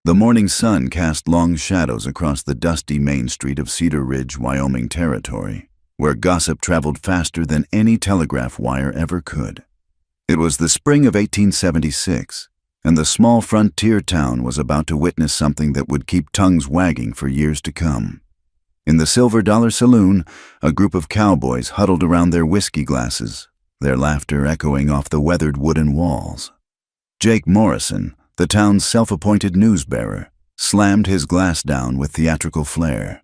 The morning sun cast long shadows across the dusty main street of Cedar Ridge, Wyoming territory, where gossip traveled faster than any telegraph wire ever could. It was the spring of 1876, and the small frontier town was about to witness something that would keep tongues wagging for years to come. In the Silver Dollar Saloon, a group of cowboys huddled around their whiskey glasses, their laughter echoing off the weathered wooden walls. Jake Morrison, the town's self-appointed newsbearer, slammed his glass down with theatrical flair.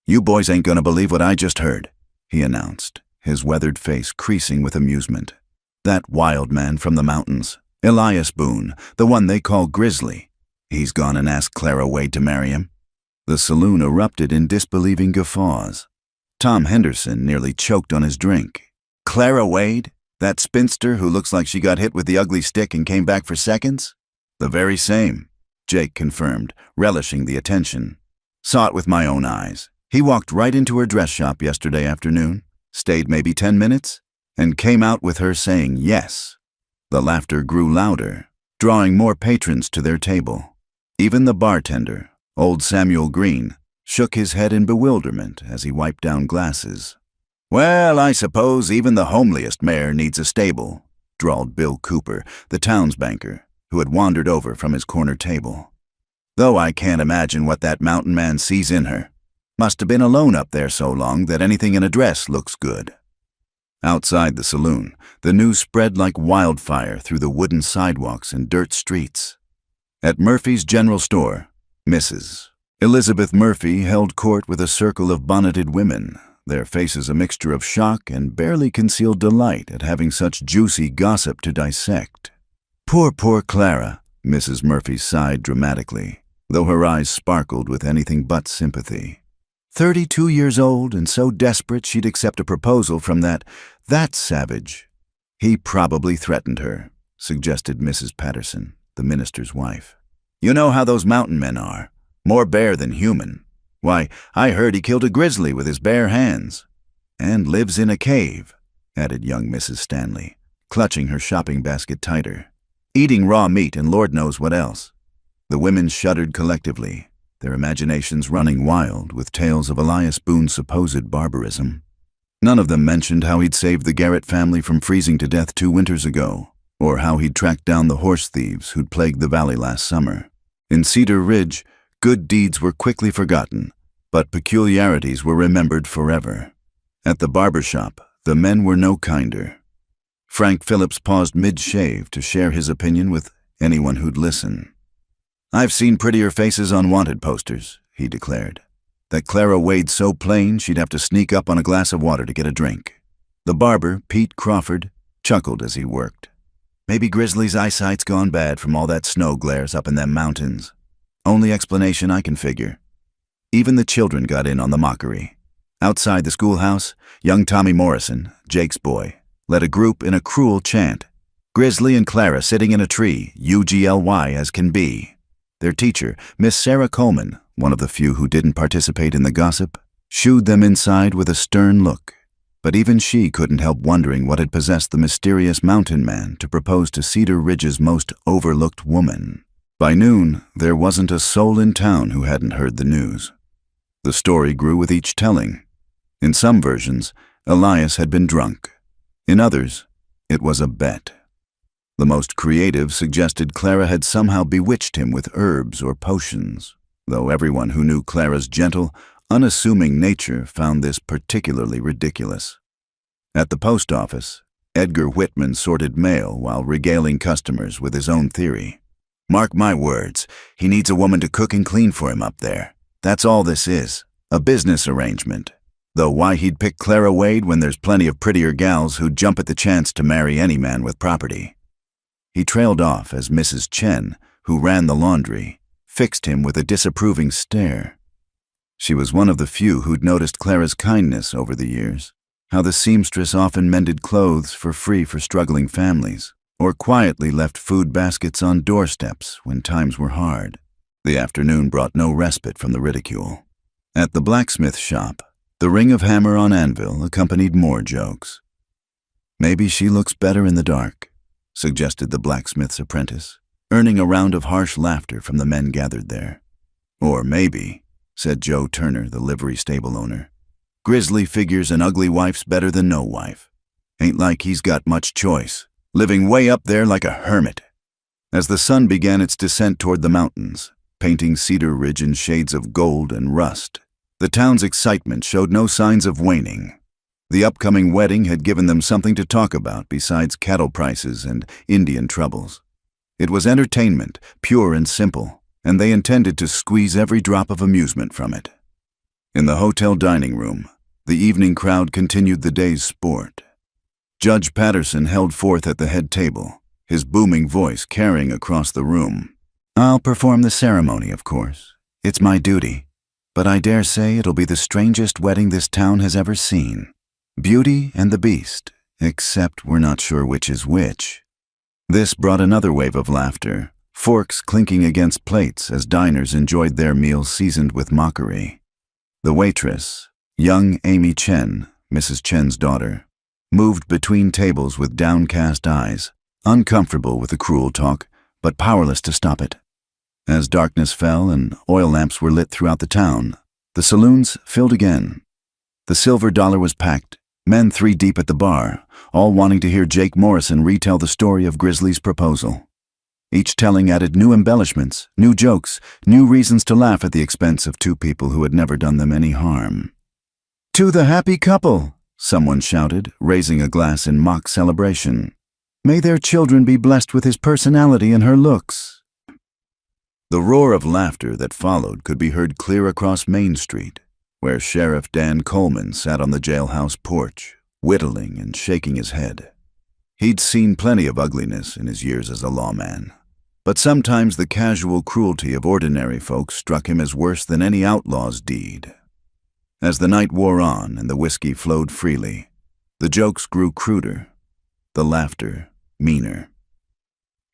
"You boys ain't gonna believe what I just heard," he announced, his weathered face creasing with amusement. "That wild man from the mountains, Elias Boone, the one they call Grizzly, he's gone and asked Clara Wade to marry him." The saloon erupted in disbelieving guffaws. Tom Henderson nearly choked on his drink. "Clara Wade? That spinster who looks like she got hit with the ugly stick and came back for seconds?" "The very same," Jake confirmed, relishing the attention. "Saw it with my own eyes. He walked right into her dress shop yesterday afternoon, stayed maybe 10 minutes, and came out with her saying yes." The laughter grew louder, drawing more patrons to their table. Even the bartender, old Samuel Green, shook his head in bewilderment as he wiped down glasses. "Well, I suppose even the homeliest mare needs a stable," drawled Bill Cooper, the townsbanker, who had wandered over from his corner table. "Though I can't imagine what that mountain man sees in her. Must have been alone up there so long that anything in a dress looks good." Outside the saloon, the news spread like wildfire through the wooden sidewalks and dirt streets. At Murphy's General Store, Mrs. Elizabeth Murphy held court with a circle of bonneted women, their faces a mixture of shock and barely concealed delight at having such juicy gossip to dissect. Poor Clara," Mrs. Murphy sighed dramatically, though her eyes sparkled with anything but sympathy. 32 years old and so desperate she'd accept a proposal from that savage. "He probably threatened her," suggested Mrs. Patterson, the minister's wife. "You know how those mountain men are, more bear than human. Why, I heard he killed a grizzly with his bare hands. And lives in a cave," added young Mrs. Stanley, clutching her shopping basket tighter. "Eating raw meat and Lord knows what else." The women shuddered collectively, their imaginations running wild with tales of Elias Boone's supposed barbarism. None of them mentioned how he'd saved the Garrett family from freezing to death 2 winters ago, or how he'd tracked down the horse thieves who'd plagued the valley last summer. In Cedar Ridge, good deeds were quickly forgotten, but peculiarities were remembered forever. At the barber shop, the men were no kinder. Frank Phillips paused mid-shave to share his opinion with anyone who'd listen. "I've seen prettier faces on wanted posters," he declared. "That Clara Wade's so plain she'd have to sneak up on a glass of water to get a drink." The barber, Pete Crawford, chuckled as he worked. "Maybe Grizzly's eyesight's gone bad from all that snow glares up in them mountains. Only explanation I can figure." Even the children got in on the mockery. Outside the schoolhouse, young Tommy Morrison, Jake's boy, led a group in a cruel chant. "Grizzly and Clara sitting in a tree, UGLY as can be." Their teacher, Miss Sarah Coleman, one of the few who didn't participate in the gossip, shooed them inside with a stern look. But even she couldn't help wondering what had possessed the mysterious mountain man to propose to Cedar Ridge's most overlooked woman. By noon, there wasn't a soul in town who hadn't heard the news. The story grew with each telling. In some versions, Elias had been drunk. In others, it was a bet. The most creative suggested Clara had somehow bewitched him with herbs or potions, though everyone who knew Clara's gentle, unassuming nature found this particularly ridiculous. At the post office, Edgar Whitman sorted mail while regaling customers with his own theory. "Mark my words, he needs a woman to cook and clean for him up there. That's all this is, a business arrangement. Though why he'd pick Clara Wade when there's plenty of prettier gals who'd jump at the chance to marry any man with property." He trailed off as Mrs. Chen, who ran the laundry, fixed him with a disapproving stare. She was one of the few who'd noticed Clara's kindness over the years, how the seamstress often mended clothes for free for struggling families, or quietly left food baskets on doorsteps when times were hard. The afternoon brought no respite from the ridicule. At the blacksmith shop, the ring of hammer on anvil accompanied more jokes. "Maybe she looks better in the dark," suggested the blacksmith's apprentice, earning a round of harsh laughter from the men gathered there. "Or maybe," said Joe Turner, the livery stable owner, "Grizzly figures an ugly wife's better than no wife. Ain't like he's got much choice, living way up there like a hermit." As the sun began its descent toward the mountains, painting Cedar Ridge in shades of gold and rust, the town's excitement showed no signs of waning. The upcoming wedding had given them something to talk about besides cattle prices and Indian troubles. It was entertainment, pure and simple, and they intended to squeeze every drop of amusement from it. In the hotel dining room, the evening crowd continued the day's sport. Judge Patterson held forth at the head table, his booming voice carrying across the room. "I'll perform the ceremony, of course. It's my duty. But I dare say it'll be the strangest wedding this town has ever seen. Beauty and the Beast, except we're not sure which is which." This brought another wave of laughter, forks clinking against plates as diners enjoyed their meals seasoned with mockery. The waitress, young Amy Chen, Mrs. Chen's daughter, moved between tables with downcast eyes, uncomfortable with the cruel talk, but powerless to stop it. As darkness fell and oil lamps were lit throughout the town, the saloons filled again. The Silver Dollar was packed, men 3 deep at the bar, all wanting to hear Jake Morrison retell the story of Grizzly's proposal. Each telling added new embellishments, new jokes, new reasons to laugh at the expense of 2 people who had never done them any harm. "To the happy couple," someone shouted, raising a glass in mock celebration. "May their children be blessed with his personality and her looks." The roar of laughter that followed could be heard clear across Main Street, where Sheriff Dan Coleman sat on the jailhouse porch, whittling and shaking his head. He'd seen plenty of ugliness in his years as a lawman, but sometimes the casual cruelty of ordinary folks struck him as worse than any outlaw's deed. As the night wore on and the whiskey flowed freely, the jokes grew cruder, the laughter meaner.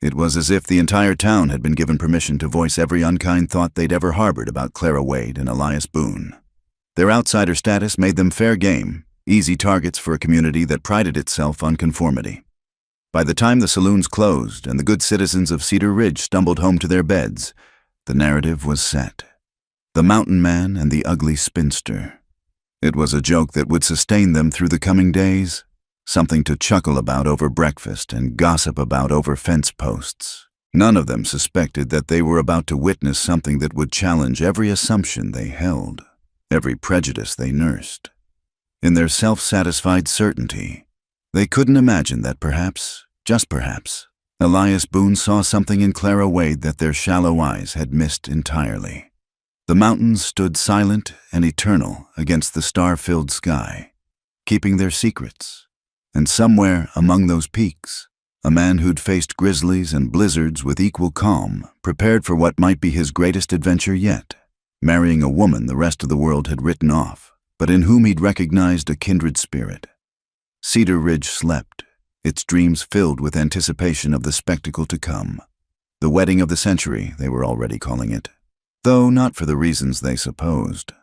It was as if the entire town had been given permission to voice every unkind thought they'd ever harbored about Clara Wade and Elias Boone. Their outsider status made them fair game, easy targets for a community that prided itself on conformity. By the time the saloons closed and the good citizens of Cedar Ridge stumbled home to their beds, the narrative was set. The mountain man and the ugly spinster. It was a joke that would sustain them through the coming days, something to chuckle about over breakfast and gossip about over fence posts. None of them suspected that they were about to witness something that would challenge every assumption they held, every prejudice they nursed. In their self-satisfied certainty, they couldn't imagine that perhaps, just perhaps, Elias Boone saw something in Clara Wade that their shallow eyes had missed entirely. The mountains stood silent and eternal against the star-filled sky, keeping their secrets. And somewhere among those peaks, a man who'd faced grizzlies and blizzards with equal calm, prepared for what might be his greatest adventure yet, marrying a woman the rest of the world had written off, but in whom he'd recognized a kindred spirit. Cedar Ridge slept, its dreams filled with anticipation of the spectacle to come. The wedding of the century, they were already calling it, though not for the reasons they supposed.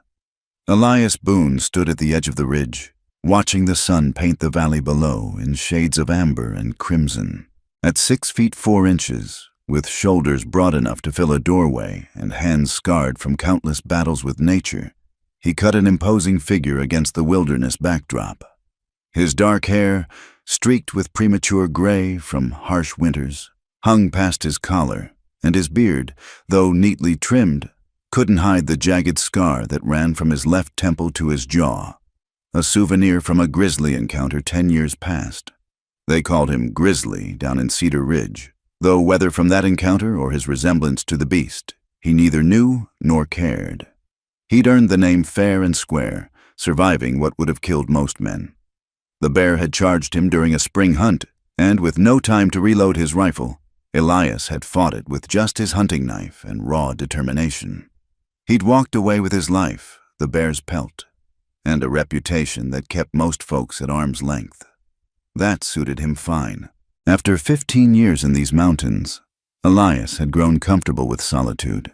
Elias Boone stood at the edge of the ridge, watching the sun paint the valley below in shades of amber and crimson. At 6 feet 4 inches, with shoulders broad enough to fill a doorway and hands scarred from countless battles with nature, he cut an imposing figure against the wilderness backdrop. His dark hair, streaked with premature gray from harsh winters, hung past his collar, and his beard, though neatly trimmed, couldn't hide the jagged scar that ran from his left temple to his jaw, a souvenir from a grizzly encounter 10 years past. They called him Grizzly down in Cedar Ridge, though whether from that encounter or his resemblance to the beast, he neither knew nor cared. He'd earned the name fair and square, surviving what would have killed most men. The bear had charged him during a spring hunt, and with no time to reload his rifle, Elias had fought it with just his hunting knife and raw determination. He'd walked away with his life, the bear's pelt, and a reputation that kept most folks at arm's length. That suited him fine. After 15 years in these mountains, Elias had grown comfortable with solitude.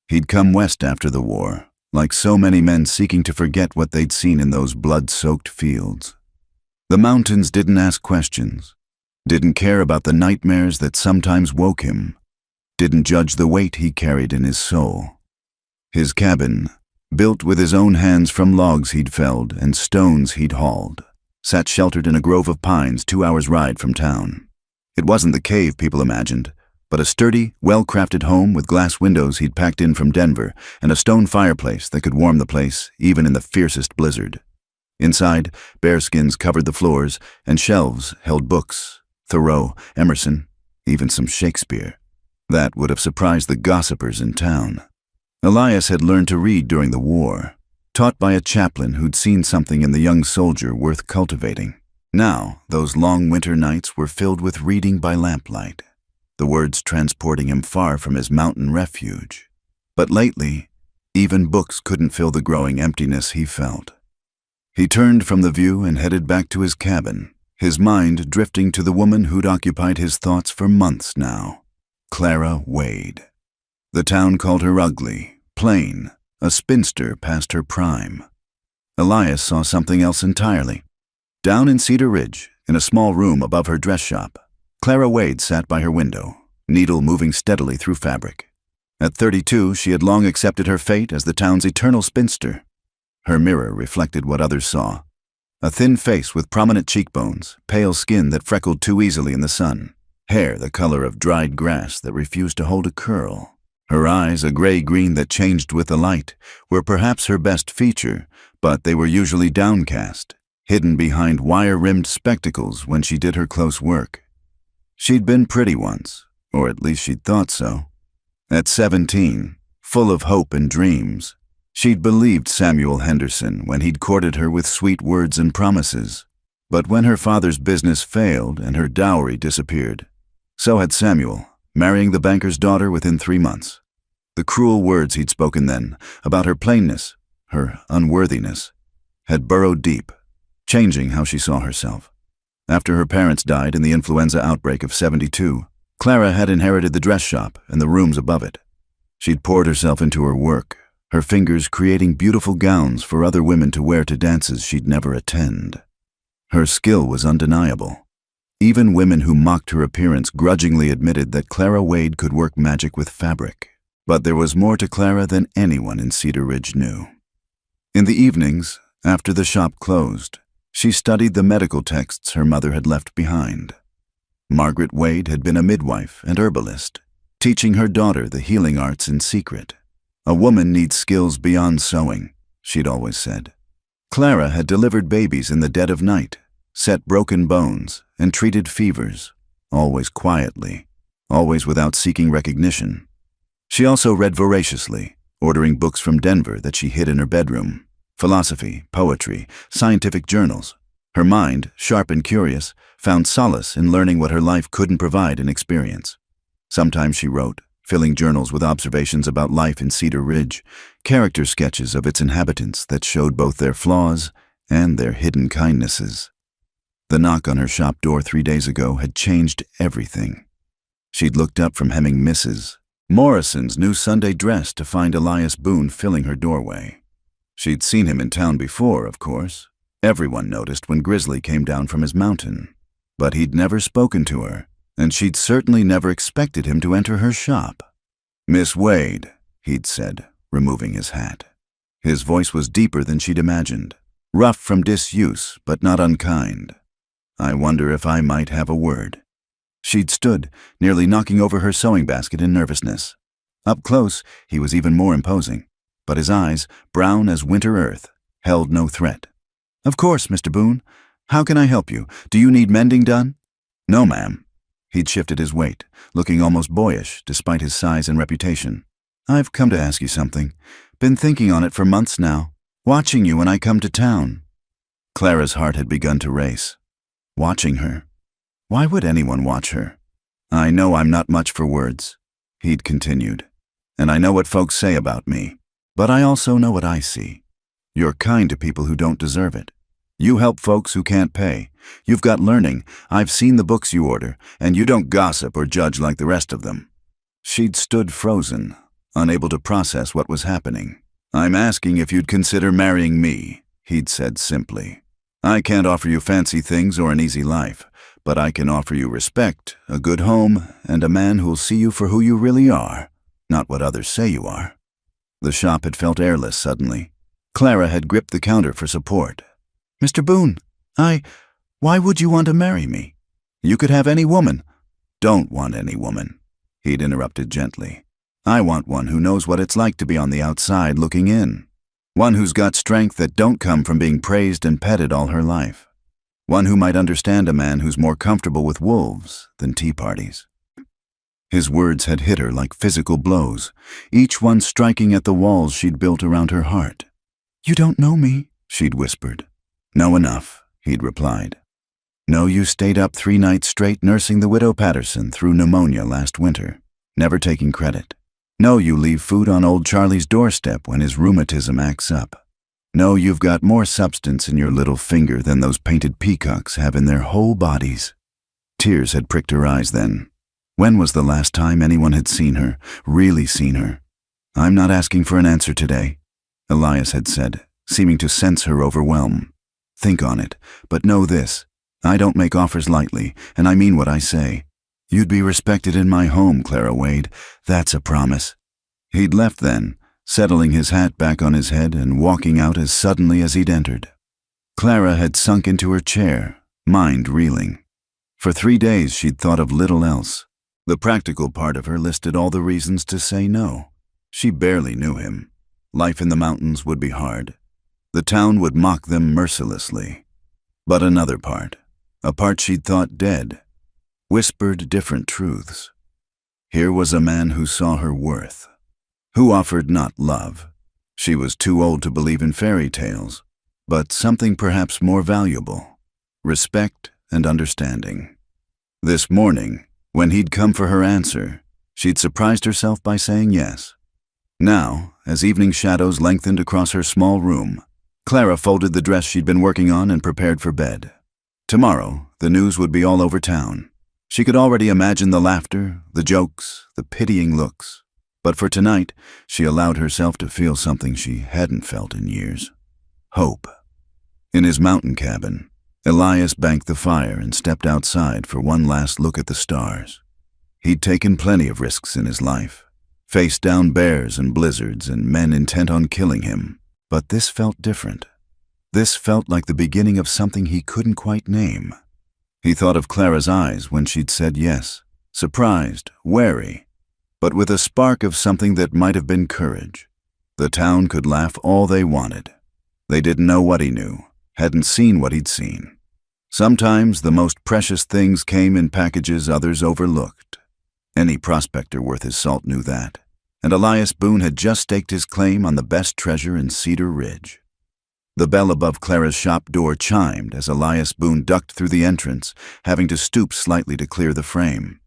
He'd come west after the war, like so many men seeking to forget what they'd seen in those blood-soaked fields. The mountains didn't ask questions, didn't care about the nightmares that sometimes woke him, didn't judge the weight he carried in his soul. His cabin, built with his own hands from logs he'd felled and stones he'd hauled, sat sheltered in a grove of pines 2 hours' ride from town. It wasn't the cave people imagined, but a sturdy, well-crafted home with glass windows he'd packed in from Denver and a stone fireplace that could warm the place even in the fiercest blizzard. Inside, bearskins covered the floors and shelves held books, Thoreau, Emerson, even some Shakespeare. That would have surprised the gossipers in town. Elias had learned to read during the war, taught by a chaplain who'd seen something in the young soldier worth cultivating. Now, those long winter nights were filled with reading by lamplight, the words transporting him far from his mountain refuge. But lately, even books couldn't fill the growing emptiness he felt. He turned from the view and headed back to his cabin, his mind drifting to the woman who'd occupied his thoughts for months now, Clara Wade. The town called her ugly, plain, a spinster past her prime. Elias saw something else entirely. Down in Cedar Ridge, in a small room above her dress shop, Clara Wade sat by her window, needle moving steadily through fabric. At 32, she had long accepted her fate as the town's eternal spinster. Her mirror reflected what others saw. A thin face with prominent cheekbones, pale skin that freckled too easily in the sun, hair the color of dried grass that refused to hold a curl. Her eyes, a gray-green that changed with the light, were perhaps her best feature, but they were usually downcast, hidden behind wire-rimmed spectacles when she did her close work. She'd been pretty once, or at least she'd thought so. At 17, full of hope and dreams, she'd believed Samuel Henderson when he'd courted her with sweet words and promises. But when her father's business failed and her dowry disappeared, so had Samuel, marrying the banker's daughter within 3 months. The cruel words he'd spoken then, about her plainness, her unworthiness, had burrowed deep, changing how she saw herself. After her parents died in the influenza outbreak of 72, Clara had inherited the dress shop and the rooms above it. She'd poured herself into her work, her fingers creating beautiful gowns for other women to wear to dances she'd never attend. Her skill was undeniable. Even women who mocked her appearance grudgingly admitted that Clara Wade could work magic with fabric. But there was more to Clara than anyone in Cedar Ridge knew. In the evenings, after the shop closed, she studied the medical texts her mother had left behind. Margaret Wade had been a midwife and herbalist, teaching her daughter the healing arts in secret. A woman needs skills beyond sewing, she'd always said. Clara had delivered babies in the dead of night, set broken bones, and treated fevers, always quietly, always without seeking recognition. She also read voraciously, ordering books from Denver that she hid in her bedroom. Philosophy, poetry, scientific journals. Her mind, sharp and curious, found solace in learning what her life couldn't provide in experience. Sometimes she wrote, filling journals with observations about life in Cedar Ridge, character sketches of its inhabitants that showed both their flaws and their hidden kindnesses. The knock on her shop door 3 days ago had changed everything. She'd looked up from hemming Mrs. Morrison's new Sunday dress to find Elias Boone filling her doorway. She'd seen him in town before, of course. Everyone noticed when Grizzly came down from his mountain. But he'd never spoken to her, and she'd certainly never expected him to enter her shop. "Miss Wade," he'd said, removing his hat. His voice was deeper than she'd imagined, rough from disuse, but not unkind. "I wonder if I might have a word." She'd stood, nearly knocking over her sewing basket in nervousness. Up close, he was even more imposing, but his eyes, brown as winter earth, held no threat. "Of course, Mr. Boone. How can I help you? Do you need mending done?" "No, ma'am." He'd shifted his weight, looking almost boyish despite his size and reputation. "I've come to ask you something. Been thinking on it for months now. Watching you when I come to town." Clara's heart had begun to race. Watching her? Why would anyone watch her? "I know I'm not much for words," he'd continued, "and I know what folks say about me, but I also know what I see. You're kind to people who don't deserve it. You help folks who can't pay. You've got learning. I've seen the books you order, and you don't gossip or judge like the rest of them." She'd stood frozen, unable to process what was happening. "I'm asking if you'd consider marrying me," he'd said simply. "I can't offer you fancy things or an easy life, but I can offer you respect, a good home, and a man who'll see you for who you really are, not what others say you are." The shop had felt airless suddenly. Clara had gripped the counter for support. "Mr. Boone, why would you want to marry me? You could have any woman." "Don't want any woman," he'd interrupted gently. "I want one who knows what it's like to be on the outside looking in. One who's got strength that don't come from being praised and petted all her life. One who might understand a man who's more comfortable with wolves than tea parties." His words had hit her like physical blows, each one striking at the walls she'd built around her heart. "You don't know me," she'd whispered. "Know enough," he'd replied. "Know you stayed up 3 nights straight nursing the widow Patterson through pneumonia last winter, never taking credit. Know you leave food on old Charlie's doorstep when his rheumatism acts up. Know you've got more substance in your little finger than those painted peacocks have in their whole bodies." Tears had pricked her eyes then. When was the last time anyone had seen her, really seen her? "I'm not asking for an answer today," Elias had said, seeming to sense her overwhelm. "Think on it, but know this. I don't make offers lightly, and I mean what I say. You'd be respected in my home, Clara Wade. That's a promise." He'd left then, settling his hat back on his head and walking out as suddenly as he'd entered. Clara had sunk into her chair, mind reeling. For 3 days she'd thought of little else. The practical part of her listed all the reasons to say no. She barely knew him. Life in the mountains would be hard. The town would mock them mercilessly. But another part, a part she'd thought dead, whispered different truths. Here was a man who saw her worth, who offered not love. She was too old to believe in fairy tales, but something perhaps more valuable, respect and understanding. This morning, when he'd come for her answer, she'd surprised herself by saying yes. Now, as evening shadows lengthened across her small room, Clara folded the dress she'd been working on and prepared for bed. Tomorrow, the news would be all over town. She could already imagine the laughter, the jokes, the pitying looks. But for tonight, she allowed herself to feel something she hadn't felt in years. Hope. In his mountain cabin, Elias banked the fire and stepped outside for one last look at the stars. He'd taken plenty of risks in his life, faced down bears and blizzards and men intent on killing him. But this felt different. This felt like the beginning of something he couldn't quite name. He thought of Clara's eyes when she'd said yes, surprised, wary, but with a spark of something that might have been courage. The town could laugh all they wanted. They didn't know what he knew, hadn't seen what he'd seen. Sometimes the most precious things came in packages others overlooked. Any prospector worth his salt knew that, and Elias Boone had just staked his claim on the best treasure in Cedar Ridge. The bell above Clara's shop door chimed as Elias Boone ducked through the entrance, having to stoop slightly to clear the frame.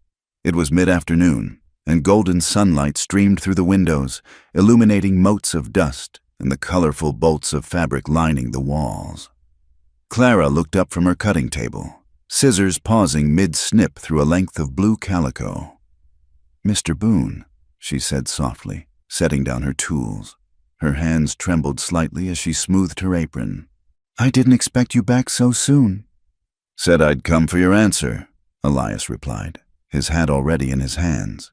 It was mid-afternoon, and golden sunlight streamed through the windows, illuminating motes of dust and the colorful bolts of fabric lining the walls. Clara looked up from her cutting table, scissors pausing mid-snip through a length of blue calico. "Mr. Boone," she said softly, setting down her tools. Her hands trembled slightly as she smoothed her apron. "I didn't expect you back so soon." "Said I'd come for your answer," Elias replied, his hat already in his hands.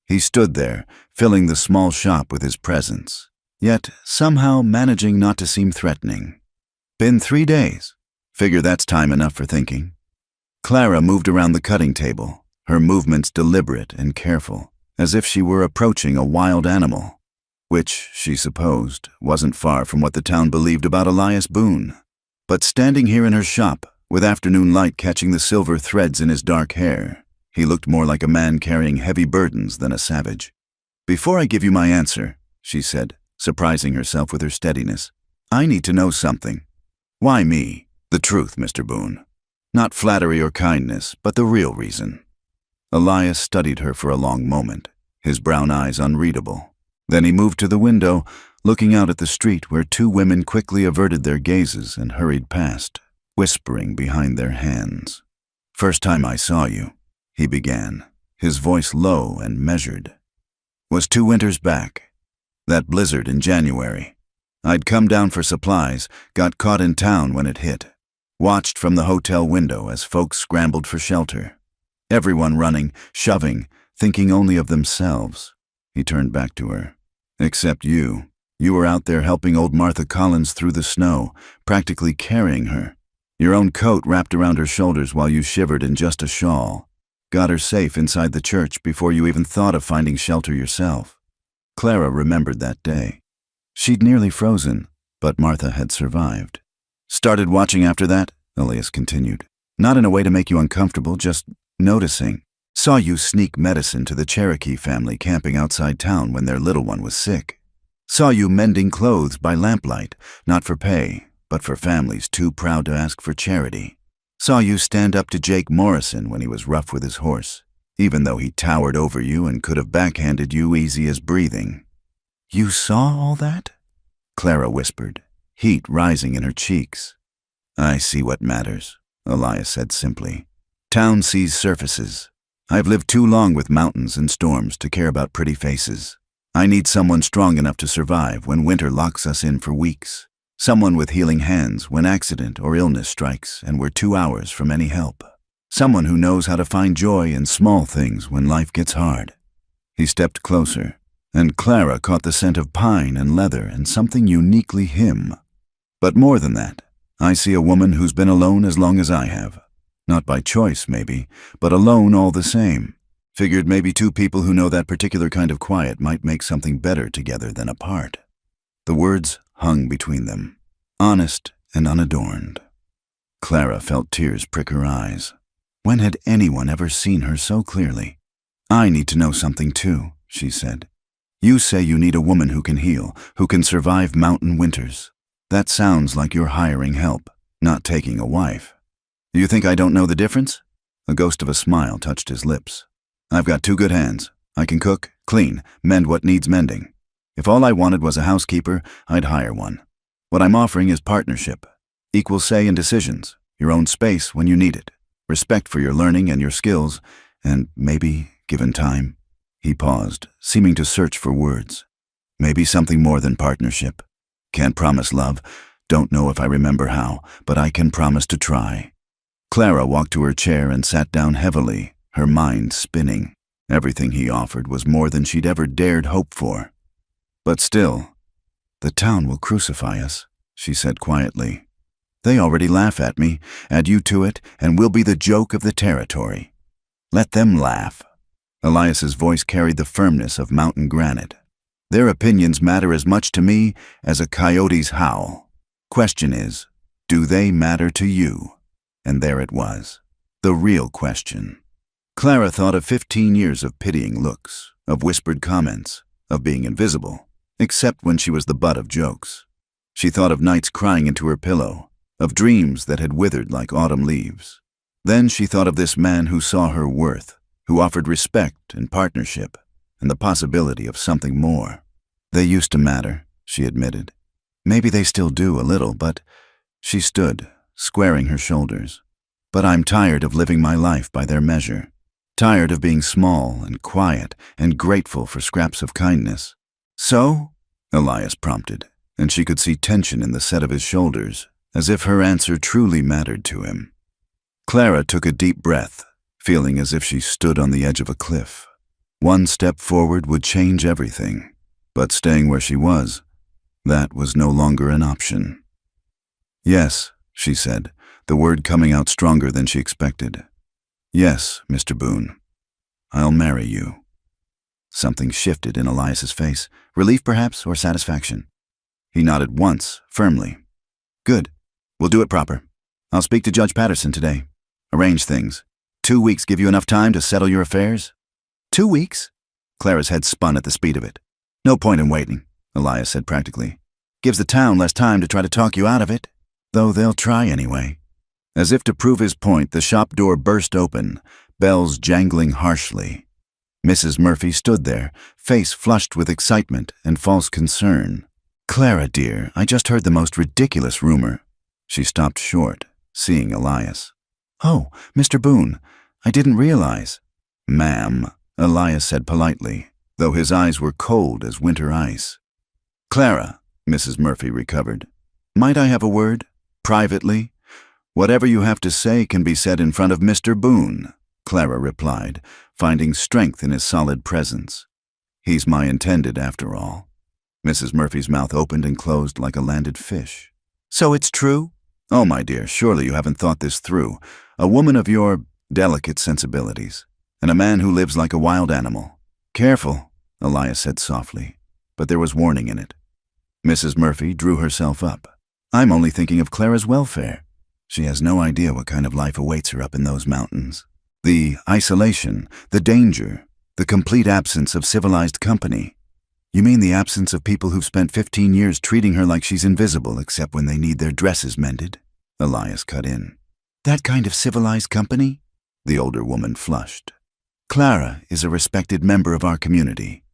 He stood there, filling the small shop with his presence, yet somehow managing not to seem threatening. "Been 3 days. Figure that's time enough for thinking." Clara moved around the cutting table, her movements deliberate and careful, as if she were approaching a wild animal, which, she supposed, wasn't far from what the town believed about Elias Boone. But standing here in her shop, with afternoon light catching the silver threads in his dark hair, he looked more like a man carrying heavy burdens than a savage. "Before I give you my answer," she said, surprising herself with her steadiness, "I need to know something." "Why me?" "The truth, Mr. Boone. Not flattery or kindness, but the real reason." Elias studied her for a long moment, his brown eyes unreadable. Then he moved to the window, looking out at the street where 2 women quickly averted their gazes and hurried past, whispering behind their hands. "First time I saw you," he began, his voice low and measured, "was 2 winters back. That blizzard in January. I'd come down for supplies, got caught in town when it hit. watched from the hotel window as folks scrambled for shelter. Everyone running, shoving, thinking only of themselves. He turned back to her. Except you. You were out there helping old Martha Collins through the snow, practically carrying her. Your own coat wrapped around her shoulders while you shivered in just a shawl. Got her safe inside the church before you even thought of finding shelter yourself. Clara remembered that day. She'd nearly frozen, but Martha had survived. Started watching after that, Elias continued. Not in a way to make you uncomfortable, just noticing. Saw you sneak medicine to the Cherokee family camping outside town when their little one was sick. Saw you mending clothes by lamplight, not for pay, but for families too proud to ask for charity. Saw you stand up to Jake Morrison when he was rough with his horse, even though he towered over you and could have backhanded you easy as breathing. You saw all that? Clara whispered, heat rising in her cheeks. I see what matters, Elias said simply. Town sees surfaces. I've lived too long with mountains and storms to care about pretty faces. I need someone strong enough to survive when winter locks us in for weeks. Someone with healing hands when accident or illness strikes and we're 2 hours from any help. Someone who knows how to find joy in small things when life gets hard. He stepped closer, and Clara caught the scent of pine and leather and something uniquely him. But more than that, I see a woman who's been alone as long as I have. Not by choice, maybe, but alone all the same. Figured maybe two people who know that particular kind of quiet might make something better together than apart. The words hung between them, honest and unadorned. Clara felt tears prick her eyes. When had anyone ever seen her so clearly? I need to know something too, she said. You say you need a woman who can heal, who can survive mountain winters. That sounds like you're hiring help, not taking a wife. Do you think I don't know the difference? A ghost of a smile touched his lips. I've got 2 good hands. I can cook, clean, mend what needs mending. If all I wanted was a housekeeper, I'd hire one. What I'm offering is partnership. Equal say in decisions, your own space when you need it, respect for your learning and your skills, and maybe, given time. He paused, seeming to search for words. Maybe something more than partnership. Can't promise love. Don't know if I remember how, but I can promise to try. Clara walked to her chair and sat down heavily, her mind spinning. Everything he offered was more than she'd ever dared hope for. But still, the town will crucify us, she said quietly. They already laugh at me, add you to it, and we'll be the joke of the territory. Let them laugh. Elias's voice carried the firmness of mountain granite. Their opinions matter as much to me as a coyote's howl. Question is, do they matter to you? And there it was, the real question. Clara thought of 15 years of pitying looks, of whispered comments, of being invisible, except when she was the butt of jokes. She thought of nights crying into her pillow, of dreams that had withered like autumn leaves. Then she thought of this man who saw her worth, who offered respect and partnership, and the possibility of something more. They used to matter, she admitted. Maybe they still do a little, but she stood, squaring her shoulders. But I'm tired of living my life by their measure. Tired of being small and quiet and grateful for scraps of kindness. So? Elias prompted, and she could see tension in the set of his shoulders, as if her answer truly mattered to him. Clara took a deep breath, feeling as if she stood on the edge of a cliff. One step forward would change everything, but staying where she was, that was no longer an option. Yes, she said, the word coming out stronger than she expected. Yes, Mr. Boone, I'll marry you. Something shifted in Elias's face, relief perhaps, or satisfaction. He nodded once, firmly. Good. We'll do it proper. I'll speak to Judge Patterson today. Arrange things. 2 weeks give you enough time to settle your affairs? 2 weeks? Clara's head spun at the speed of it. No point in waiting, Elias said practically. Gives the town less time to try to talk you out of it, though they'll try anyway. As if to prove his point, the shop door burst open, bells jangling harshly. Mrs. Murphy stood there, face flushed with excitement and false concern. Clara, dear, I just heard the most ridiculous rumor. She stopped short, seeing Elias. Oh, Mr. Boone, I didn't realize. Ma'am, Elias said politely, though his eyes were cold as winter ice. Clara, Mrs. Murphy recovered. Might I have a word? Privately? Whatever you have to say can be said in front of Mr. Boone, Clara replied, finding strength in his solid presence. He's my intended, after all. Mrs. Murphy's mouth opened and closed like a landed fish. So it's true? Oh, my dear, surely you haven't thought this through. A woman of your delicate sensibilities, and a man who lives like a wild animal. Careful, Elias said softly, but there was warning in it. Mrs. Murphy drew herself up. I'm only thinking of Clara's welfare. She has no idea what kind of life awaits her up in those mountains. The isolation, the danger, the complete absence of civilized company. You mean the absence of people who've spent 15 years treating her like she's invisible except when they need their dresses mended? Elias cut in. That kind of civilized company? The older woman flushed. Clara is a respected member of our community.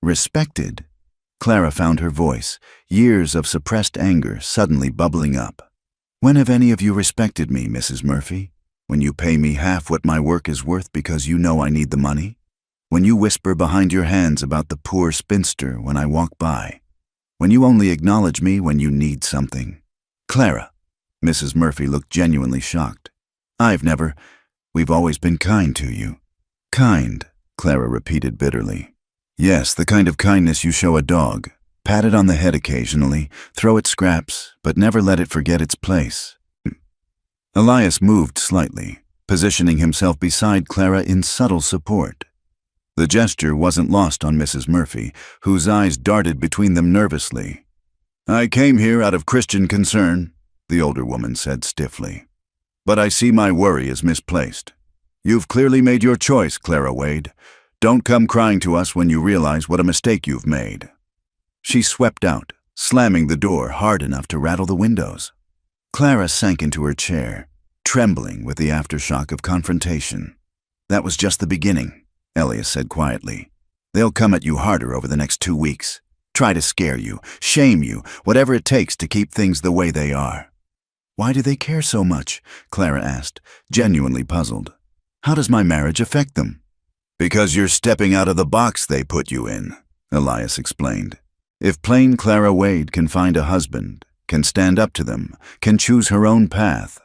Respected? Clara found her voice, years of suppressed anger suddenly bubbling up. When have any of you respected me, Mrs. Murphy? When you pay me half what my work is worth because you know I need the money? When you whisper behind your hands about the poor spinster when I walk by? When you only acknowledge me when you need something? Clara. Mrs. Murphy looked genuinely shocked. We've always been kind to you. Kind, Clara repeated bitterly. Yes, the kind of kindness you show a dog. Pat it on the head occasionally, throw it scraps, but never let it forget its place. Elias moved slightly, positioning himself beside Clara in subtle support. The gesture wasn't lost on Mrs. Murphy, whose eyes darted between them nervously. I came here out of Christian concern, the older woman said stiffly. But I see my worry is misplaced. You've clearly made your choice, Clara Wade. Don't come crying to us when you realize what a mistake you've made. She swept out, slamming the door hard enough to rattle the windows. Clara sank into her chair, trembling with the aftershock of confrontation. That was just the beginning, Elias said quietly. They'll come at you harder over the next 2 weeks. Try to scare you, shame you, whatever it takes to keep things the way they are. Why do they care so much? Clara asked, genuinely puzzled. How does my marriage affect them? Because you're stepping out of the box they put you in, Elias explained. If plain Clara Wade can find a husband, can stand up to them, can choose her own path,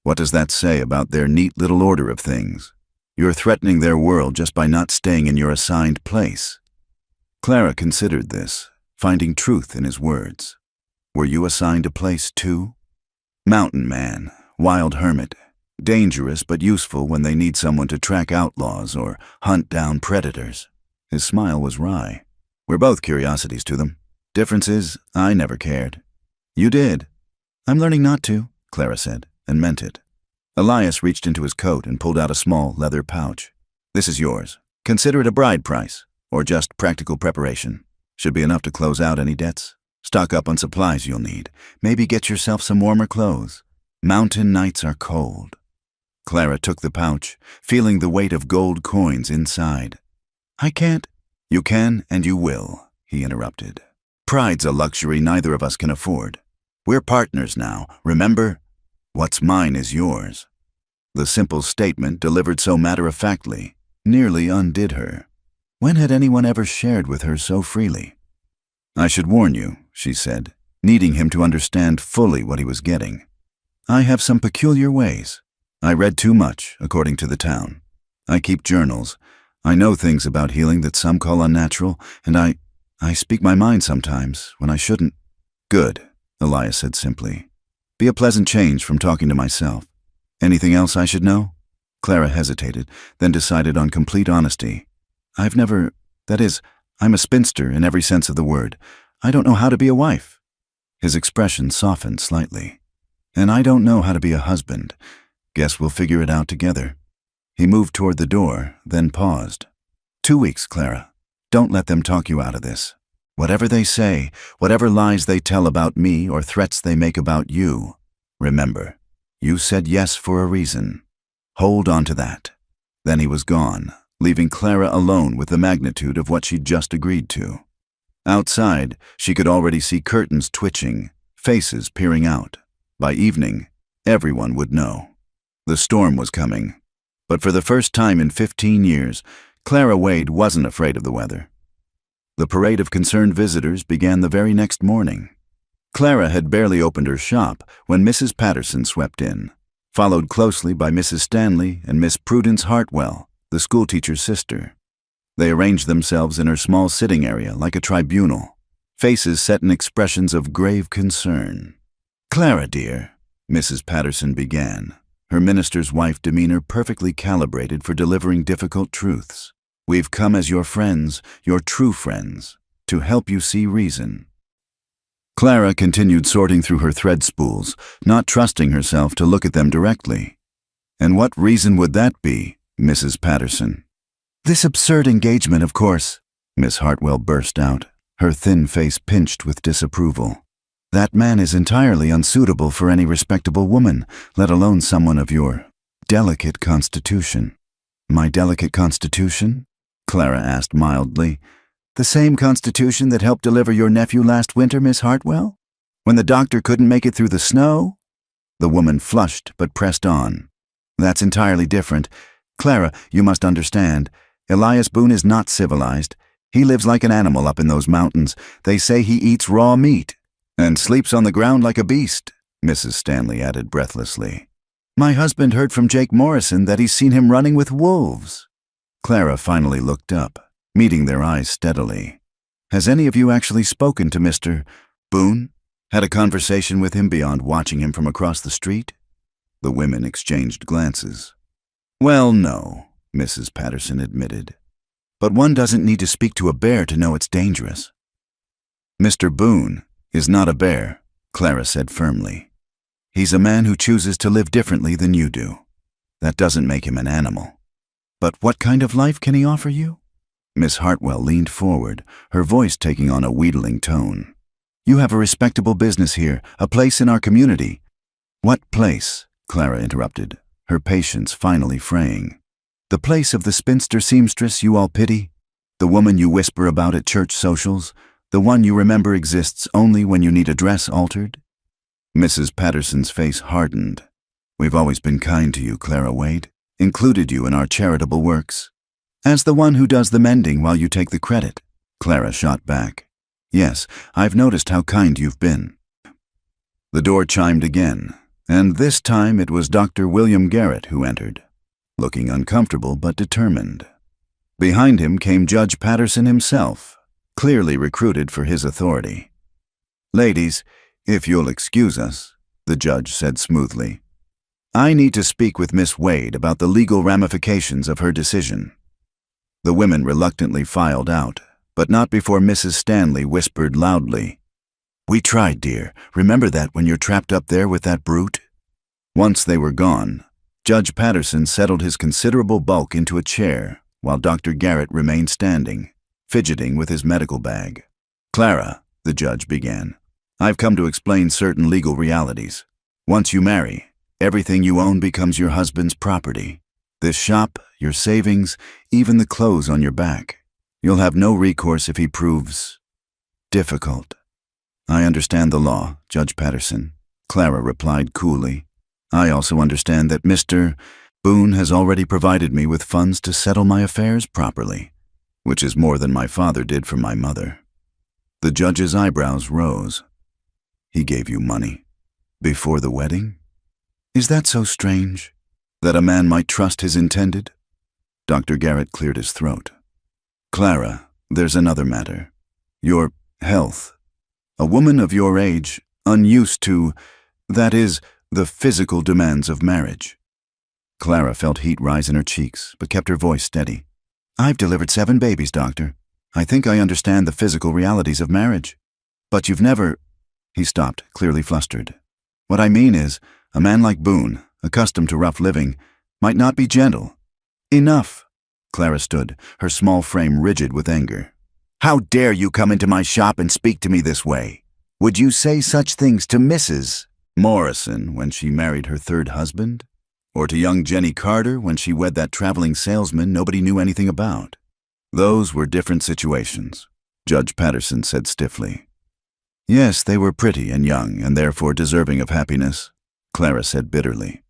what does that say about their neat little order of things? You're threatening their world just by not staying in your assigned place. Clara considered this, finding truth in his words. Were you assigned a place too? Mountain man, wild hermit, dangerous but useful when they need someone to track outlaws or hunt down predators. His smile was wry. We're both curiosities to them. Difference is, I never cared. You did. I'm learning not to, Clara said, and meant it. Elias reached into his coat and pulled out a small leather pouch. This is yours. Consider it a bride price, or just practical preparation. Should be enough to close out any debts. Stock up on supplies you'll need. Maybe get yourself some warmer clothes. Mountain nights are cold. Clara took the pouch, feeling the weight of gold coins inside. I can't. You can and you will, he interrupted. Pride's a luxury neither of us can afford. We're partners now, remember? What's mine is yours. The simple statement, delivered so matter-of-factly, nearly undid her. When had anyone ever shared with her so freely? I should warn you, she said, needing him to understand fully what he was getting. I have some peculiar ways. I read too much, according to the town. I keep journals. I know things about healing that some call unnatural, and I speak my mind sometimes when I shouldn't. Good, Elias said simply. Be a pleasant change from talking to myself. Anything else I should know? Clara hesitated, then decided on complete honesty. I'm a spinster in every sense of the word. I don't know how to be a wife. His expression softened slightly. And I don't know how to be a husband. Guess we'll figure it out together. He moved toward the door, then paused. 2 weeks, Clara. Don't let them talk you out of this. Whatever they say, whatever lies they tell about me or threats they make about you, remember, you said yes for a reason. Hold on to that. Then he was gone, leaving Clara alone with the magnitude of what she'd just agreed to. Outside, she could already see curtains twitching, faces peering out. By evening, everyone would know. The storm was coming. But for the first time in 15 years, Clara Wade wasn't afraid of the weather. The parade of concerned visitors began the very next morning. Clara had barely opened her shop when Mrs. Patterson swept in. followed closely by Mrs. Stanley and Miss Prudence Hartwell, the schoolteacher's sister. They arranged themselves in her small sitting area like a tribunal, faces set in expressions of grave concern. "Clara, dear," Mrs. Patterson began, her minister's wife demeanor perfectly calibrated for delivering difficult truths. "We've come as your friends, your true friends, to help you see reason." Clara continued sorting through her thread spools, not trusting herself to look at them directly. "And what reason would that be, Mrs. Patterson?" "This absurd engagement, of course," Miss Hartwell burst out, her thin face pinched with disapproval. "That man is entirely unsuitable for any respectable woman, let alone someone of your delicate constitution." "My delicate constitution?" Clara asked mildly. "The same constitution that helped deliver your nephew last winter, Miss Hartwell? When the doctor couldn't make it through the snow?" The woman flushed but pressed on. "That's entirely different. Clara, you must understand. Elias Boone is not civilized. He lives like an animal up in those mountains. They say he eats raw meat and sleeps on the ground like a beast," Mrs. Stanley added breathlessly. "My husband heard from Jake Morrison that he's seen him running with wolves." Clara finally looked up, meeting their eyes steadily. "Has any of you actually spoken to Mr. Boone? Had a conversation with him beyond watching him from across the street?" The women exchanged glances. "Well, no," Mrs. Patterson admitted. "But one doesn't need to speak to a bear to know it's dangerous." "Mr. Boone is not a bear," Clara said firmly. "He's a man who chooses to live differently than you do. That doesn't make him an animal." "But what kind of life can he offer you?" Miss Hartwell leaned forward, her voice taking on a wheedling tone. "You have a respectable business here, a place in our community." "What place?" Clara interrupted, her patience finally fraying. "The place of the spinster seamstress you all pity? The woman you whisper about at church socials? The one you remember exists only when you need a dress altered?" Mrs. Patterson's face hardened. "We've always been kind to you, Clara Wade, included you in our charitable works." "As the one who does the mending while you take the credit," Clara shot back. "Yes, I've noticed how kind you've been." The door chimed again, and this time it was Dr. William Garrett who entered, looking uncomfortable but determined. Behind him came Judge Patterson himself, clearly recruited for his authority. "Ladies, if you'll excuse us," the judge said smoothly. "I need to speak with Miss Wade about the legal ramifications of her decision." The women reluctantly filed out, but not before Mrs. Stanley whispered loudly, "We tried, dear. Remember that when you're trapped up there with that brute?" Once they were gone, Judge Patterson settled his considerable bulk into a chair, while Dr. Garrett remained standing, fidgeting with his medical bag. "Clara," the judge began, "I've come to explain certain legal realities. Once you marry, everything you own becomes your husband's property. This shop, your savings, even the clothes on your back. You'll have no recourse if he proves difficult." "I understand the law, Judge Patterson," Clara replied coolly. "I also understand that Mr. Boone has already provided me with funds to settle my affairs properly, which is more than my father did for my mother." The judge's eyebrows rose. "He gave you money before the wedding? Is that so strange, that a man might trust his intended?" Dr. Garrett cleared his throat. "Clara, there's another matter. Your health. A woman of your age, unused to, that is, the physical demands of marriage." Clara felt heat rise in her cheeks, but kept her voice steady. "I've delivered 7 babies, doctor. I think I understand the physical realities of marriage. But you've never—" He stopped, clearly flustered. "What I mean is, a man like Boone, accustomed to rough living, might not be gentle." "Enough!" Clara stood, her small frame rigid with anger. "How dare you come into my shop and speak to me this way? Would you say such things to Mrs. Morrison when she married her 3rd husband? Or to young Jenny Carter when she wed that traveling salesman nobody knew anything about?" "Those were different situations," Judge Patterson said stiffly. "Yes, they were pretty and young and therefore deserving of happiness," Clara said bitterly.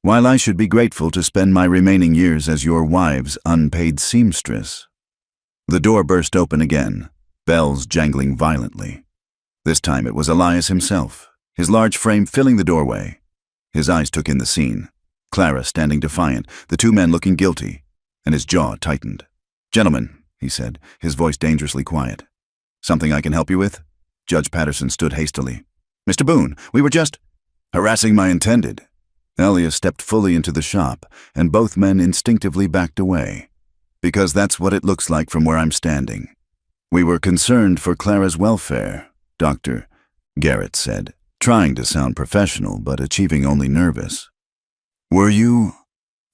"While I should be grateful to spend my remaining years as your wife's unpaid seamstress." The door burst open again, bells jangling violently. This time it was Elias himself, his large frame filling the doorway. His eyes took in the scene. Clara standing defiant, the two men looking guilty, and his jaw tightened. "Gentlemen," he said, his voice dangerously quiet. "Something I can help you with?" Judge Patterson stood hastily. "Mr. Boone, we were just—" "Harassing my intended." Elias stepped fully into the shop, and both men instinctively backed away. "Because that's what it looks like from where I'm standing. We were concerned for Clara's welfare, Dr. Garrett said, trying to sound professional but achieving only nervous. "Were you—"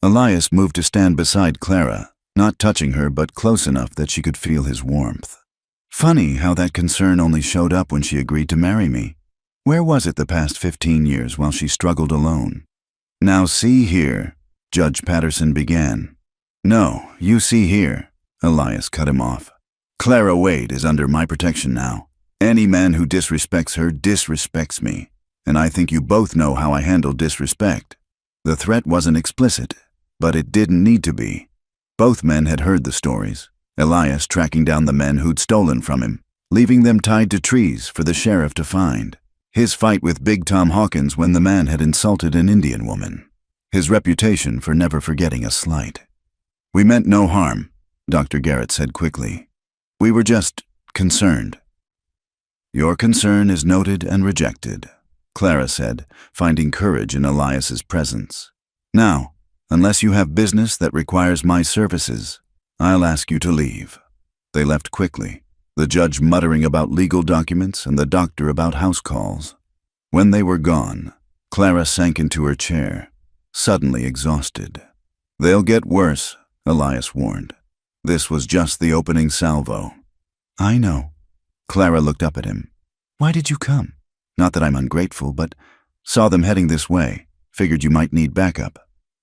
Elias moved to stand beside Clara, not touching her but close enough that she could feel his warmth. "Funny how that concern only showed up when she agreed to marry me. Where was it the past 15 years while she struggled alone?" "Now see here," Judge Patterson began. "No, you see here," Elias cut him off. "Clara Wade is under my protection now. Any man who disrespects her disrespects me, and I think you both know how I handle disrespect. The threat wasn't explicit, but it didn't need to be. Both men had heard the stories, Elias tracking down the men who'd stolen from him, leaving them tied to trees for the sheriff to find. His fight with Big Tom Hawkins when the man had insulted an Indian woman. His reputation for never forgetting a slight. "We meant no harm," Dr. Garrett said quickly. "We were just concerned." "Your concern is noted and rejected," Clara said, finding courage in Elias's presence. "Now, unless you have business that requires my services, I'll ask you to leave." They left quickly, the judge muttering about legal documents and the doctor about house calls. When they were gone, Clara sank into her chair, suddenly exhausted. "They'll get worse," Elias warned. "This was just the opening salvo." "I know." Clara looked up at him. "Why did you come? Not that I'm ungrateful, but saw them heading this way. Figured you might need backup."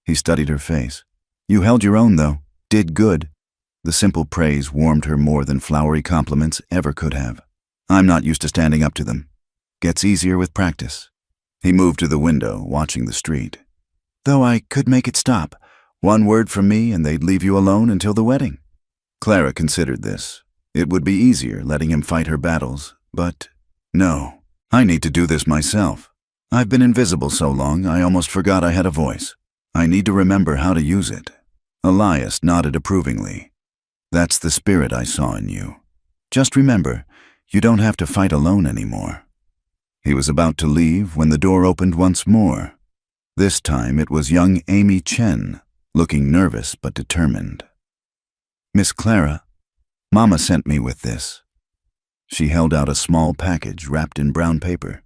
He studied her face. "You held your own, though. Did good." The simple praise warmed her more than flowery compliments ever could have. "I'm not used to standing up to them. Gets easier with practice." He moved to the window, watching the street. "Though I could make it stop. One word from me and they'd leave you alone until the wedding." Clara considered this. It would be easier letting him fight her battles, but no, I need to do this myself. I've been invisible so long I almost forgot I had a voice. I need to remember how to use it. Elias nodded approvingly. "That's the spirit I saw in you. Just remember, you don't have to fight alone anymore." He was about to leave when the door opened once more. This time it was young Amy Chen, looking nervous but determined. "Miss Clara, Mama sent me with this." She held out a small package wrapped in brown paper.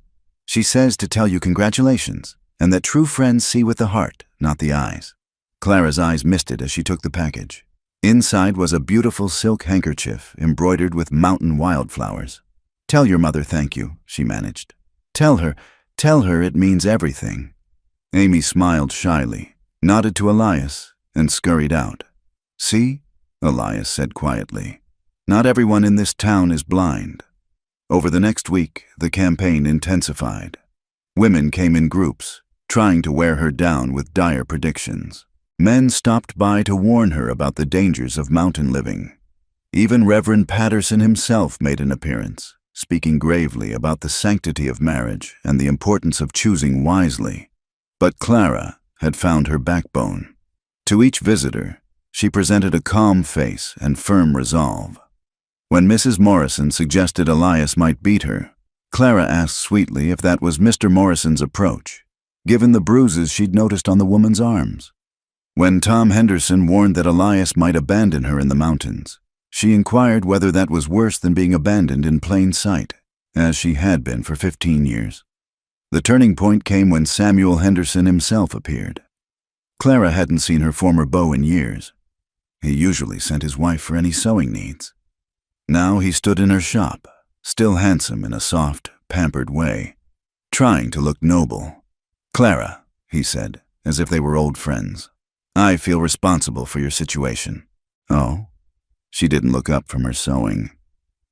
"She says to tell you congratulations, and that true friends see with the heart, not the eyes." Clara's eyes misted as she took the package. Inside was a beautiful silk handkerchief embroidered with mountain wildflowers. "Tell your mother thank you," she managed. Tell her it means everything." Amy smiled shyly, nodded to Elias, and scurried out. "See?" Elias said quietly. "Not everyone in this town is blind." Over the next week, the campaign intensified. Women came in groups, trying to wear her down with dire predictions. Men stopped by to warn her about the dangers of mountain living. Even Reverend Patterson himself made an appearance, speaking gravely about the sanctity of marriage and the importance of choosing wisely. But Clara had found her backbone. To each visitor, she presented a calm face and firm resolve. When Mrs. Morrison suggested Elias might beat her, Clara asked sweetly if that was Mr. Morrison's approach, given the bruises she'd noticed on the woman's arms. When Tom Henderson warned that Elias might abandon her in the mountains, she inquired whether that was worse than being abandoned in plain sight, as she had been for 15 years. The turning point came when Samuel Henderson himself appeared. Clara hadn't seen her former beau in years. He usually sent his wife for any sewing needs. Now he stood in her shop, still handsome in a soft, pampered way, trying to look noble. "Clara," he said, as if they were old friends, "I feel responsible for your situation." "Oh?" She didn't look up from her sewing.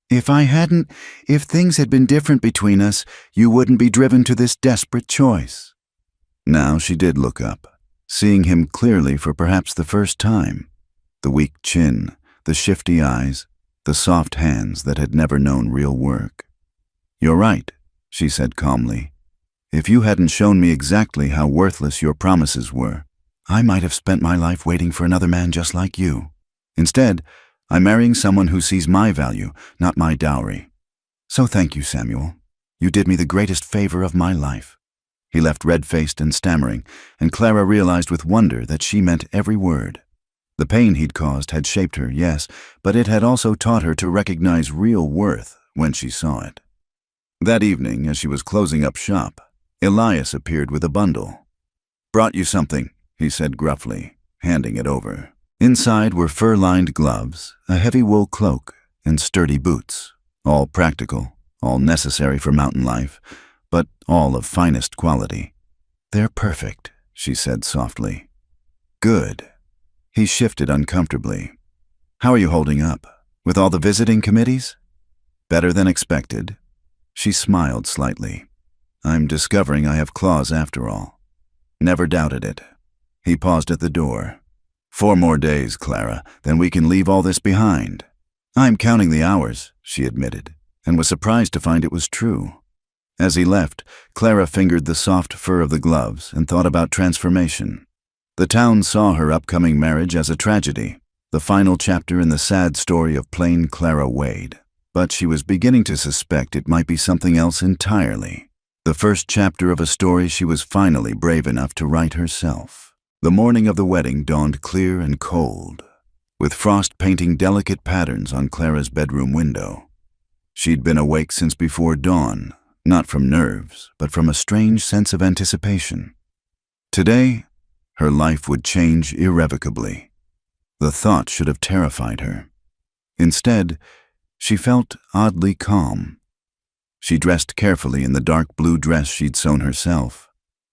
If things had been different between us, you wouldn't be driven to this desperate choice." Now she did look up, seeing him clearly for perhaps the first time. The weak chin, the shifty eyes, the soft hands that had never known real work. "You're right," she said calmly. If you hadn't shown me exactly how worthless your promises were, I might have spent my life waiting for another man just like you. Instead, I'm marrying someone who sees my value, not my dowry. So thank you, Samuel. You did me the greatest favor of my life." He left red-faced and stammering, and Clara realized with wonder that she meant every word. The pain he'd caused had shaped her, yes, but it had also taught her to recognize real worth when she saw it. That evening, as she was closing up shop, Elias appeared with a bundle. "Brought you something," he said gruffly, handing it over. Inside were fur-lined gloves, a heavy wool cloak, and sturdy boots, all practical, all necessary for mountain life, but all of finest quality. "They're perfect," she said softly. "Good." He shifted uncomfortably. "How are you holding up? With all the visiting committees?" "Better than expected." She smiled slightly. "I'm discovering I have claws after all." "Never doubted it." He paused at the door. 4 more days, Clara, then we can leave all this behind." "I'm counting the hours," she admitted, and was surprised to find it was true. As he left, Clara fingered the soft fur of the gloves and thought about transformation. The town saw her upcoming marriage as a tragedy, the final chapter in the sad story of plain Clara Wade. But she was beginning to suspect it might be something else entirely. The first chapter of a story she was finally brave enough to write herself. The morning of the wedding dawned clear and cold, with frost painting delicate patterns on Clara's bedroom window. She'd been awake since before dawn, not from nerves, but from a strange sense of anticipation. Today, her life would change irrevocably. The thought should have terrified her. Instead, she felt oddly calm. She dressed carefully in the dark blue dress she'd sewn herself,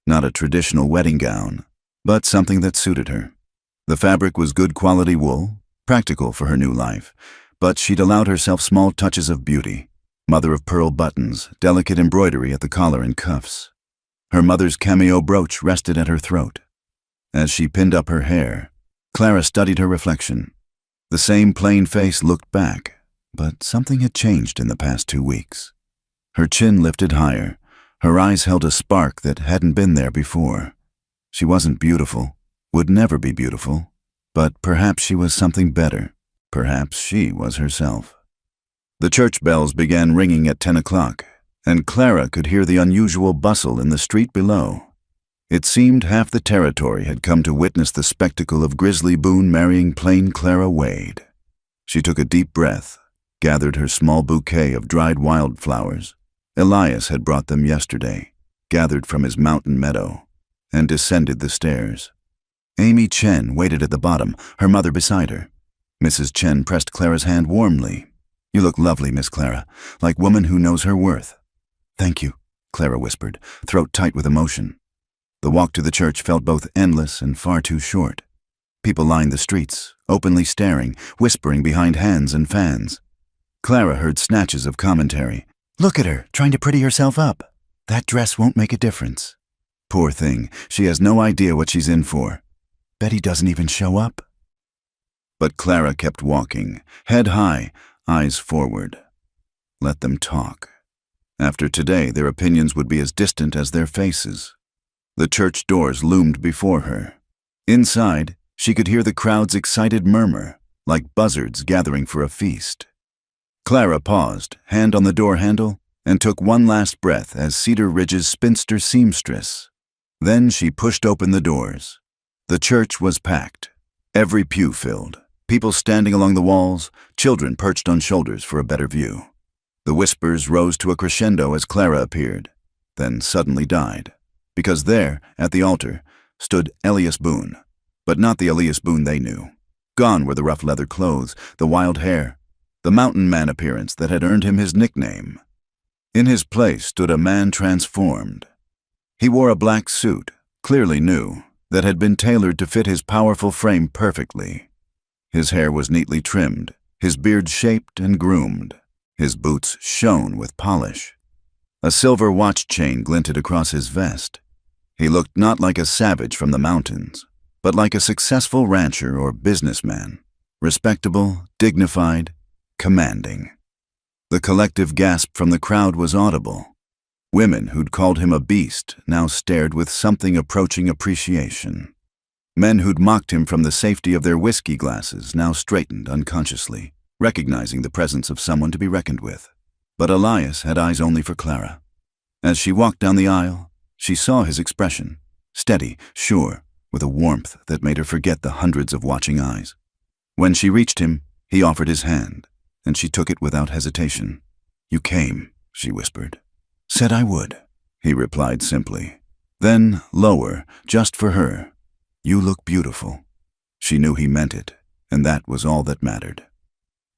not a traditional wedding gown, but something that suited her. The fabric was good quality wool, practical for her new life, but she'd allowed herself small touches of beauty, mother-of-pearl buttons, delicate embroidery at the collar and cuffs. Her mother's cameo brooch rested at her throat. As she pinned up her hair, Clara studied her reflection. The same plain face looked back, but something had changed in the past 2 weeks. Her chin lifted higher, her eyes held a spark that hadn't been there before. She wasn't beautiful, would never be beautiful, but perhaps she was something better. Perhaps she was herself. The church bells began ringing at 10 o'clock, and Clara could hear the unusual bustle in the street below. It seemed half the territory had come to witness the spectacle of Grizzly Boone marrying plain Clara Wade. She took a deep breath, gathered her small bouquet of dried wildflowers. Elias had brought them yesterday, gathered from his mountain meadow, and descended the stairs. Amy Chen waited at the bottom, her mother beside her. Mrs. Chen pressed Clara's hand warmly. "You look lovely, Miss Clara, like woman who knows her worth." "Thank you," Clara whispered, throat tight with emotion. The walk to the church felt both endless and far too short. People lined the streets, openly staring, whispering behind hands and fans. Clara heard snatches of commentary. "Look at her, trying to pretty herself up. That dress won't make a difference. Poor thing, she has no idea what she's in for. Betty doesn't even show up." But Clara kept walking, head high, eyes forward. Let them talk. After today, their opinions would be as distant as their faces. The church doors loomed before her. Inside, she could hear the crowd's excited murmur, like buzzards gathering for a feast. Clara paused, hand on the door handle, and took one last breath as Cedar Ridge's spinster seamstress. Then she pushed open the doors. The church was packed, every pew filled, people standing along the walls, children perched on shoulders for a better view. The whispers rose to a crescendo as Clara appeared, then suddenly died, because there, at the altar, stood Elias Boone, but not the Elias Boone they knew. Gone were the rough leather clothes, the wild hair, the mountain man appearance that had earned him his nickname. In his place stood a man transformed. He wore a black suit, clearly new, that had been tailored to fit his powerful frame perfectly. His hair was neatly trimmed, his beard shaped and groomed. His boots shone with polish. A silver watch chain glinted across his vest. He looked not like a savage from the mountains, but like a successful rancher or businessman, respectable, dignified, commanding. The collective gasp from the crowd was audible. Women who'd called him a beast now stared with something approaching appreciation. Men who'd mocked him from the safety of their whiskey glasses now straightened unconsciously, recognizing the presence of someone to be reckoned with. But Elias had eyes only for Clara. As she walked down the aisle, she saw his expression, steady, sure, with a warmth that made her forget the hundreds of watching eyes. When she reached him, he offered his hand, and she took it without hesitation. "You came," she whispered. "Said I would," he replied simply. Then, lower, just for her, "You look beautiful." She knew he meant it, and that was all that mattered.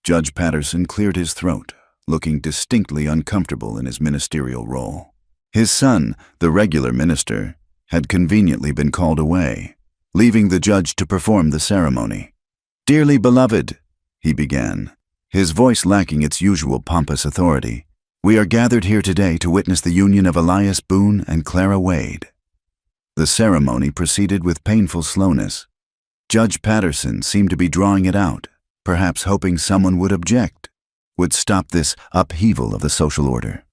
Judge Patterson cleared his throat, looking distinctly uncomfortable in his ministerial role. His son, the regular minister, had conveniently been called away, leaving the judge to perform the ceremony. "Dearly beloved," he began, his voice lacking its usual pompous authority, "we are gathered here today to witness the union of Elias Boone and Clara Wade." The ceremony proceeded with painful slowness. Judge Patterson seemed to be drawing it out, perhaps hoping someone would object, would stop this upheaval of the social order.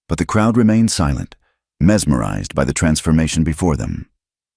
But the crowd remained silent, mesmerized by the transformation before them.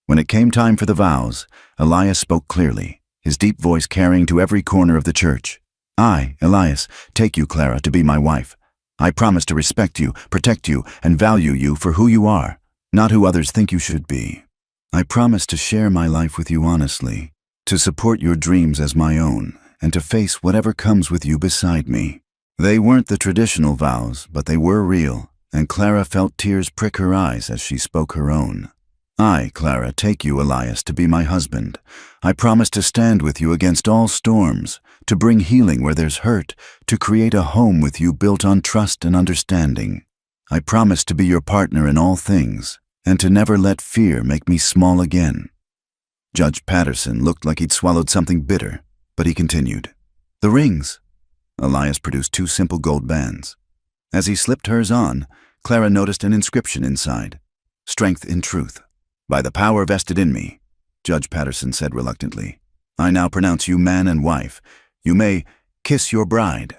When it came time for the vows, Elias spoke clearly, his deep voice carrying to every corner of the church. "I, Elias, take you, Clara, to be my wife. I promise to respect you, protect you, and value you for who you are, not who others think you should be. I promise to share my life with you honestly, to support your dreams as my own, and to face whatever comes with you beside me." They weren't the traditional vows, but they were real, and Clara felt tears prick her eyes as she spoke her own. "I, Clara, take you, Elias, to be my husband. I promise to stand with you against all storms, to bring healing where there's hurt, to create a home with you built on trust and understanding. I promise to be your partner in all things, and to never let fear make me small again." Judge Patterson looked like he'd swallowed something bitter, but he continued. "The rings." Elias produced 2 simple gold bands. As he slipped hers on, Clara noticed an inscription inside. "Strength in truth. By the power vested in me," Judge Patterson said reluctantly, "I now pronounce you man and wife. You may kiss your bride."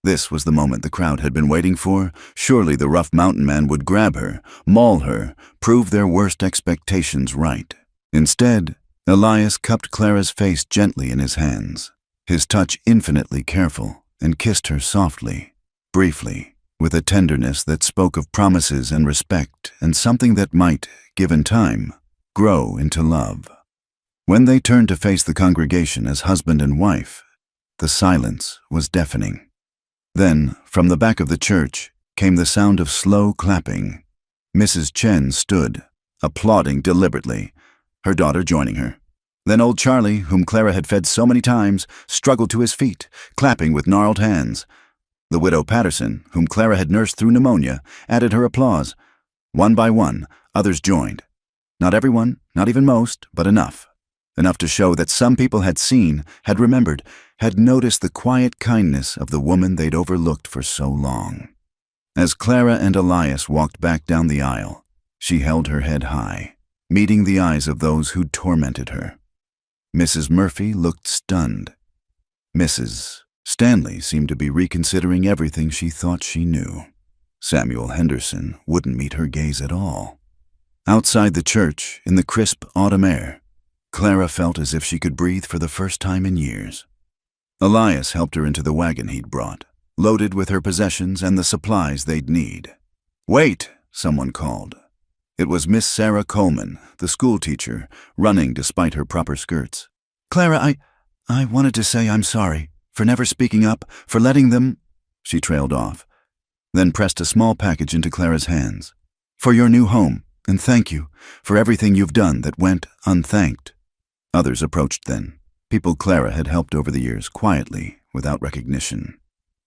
This was the moment the crowd had been waiting for. Surely the rough mountain man would grab her, maul her, prove their worst expectations right. Instead, Elias cupped Clara's face gently in his hands, his touch infinitely careful, and kissed her softly, briefly, with a tenderness that spoke of promises and respect and something that might, given time, grow into love. When they turned to face the congregation as husband and wife, the silence was deafening. Then, from the back of the church, came the sound of slow clapping. Mrs. Chen stood, applauding deliberately, her daughter joining her. Then old Charlie, whom Clara had fed so many times, struggled to his feet, clapping with gnarled hands. The widow Patterson, whom Clara had nursed through pneumonia, added her applause. One by one, others joined. Not everyone, not even most, but enough. Enough to show that some people had seen, had remembered, had noticed the quiet kindness of the woman they'd overlooked for so long. As Clara and Elias walked back down the aisle, she held her head high, meeting the eyes of those who'd tormented her. Mrs. Murphy looked stunned. Mrs. Stanley seemed to be reconsidering everything she thought she knew. Samuel Henderson wouldn't meet her gaze at all. Outside the church, in the crisp autumn air, Clara felt as if she could breathe for the first time in years. Elias helped her into the wagon he'd brought, loaded with her possessions and the supplies they'd need. "Wait!" someone called. It was Miss Sarah Coleman, the schoolteacher, running despite her proper skirts. "Clara, I wanted to say I'm sorry, for never speaking up, for letting them—" She trailed off, then pressed a small package into Clara's hands. "For your new home, and thank you for everything you've done that went unthanked." Others approached then, people Clara had helped over the years, quietly, without recognition.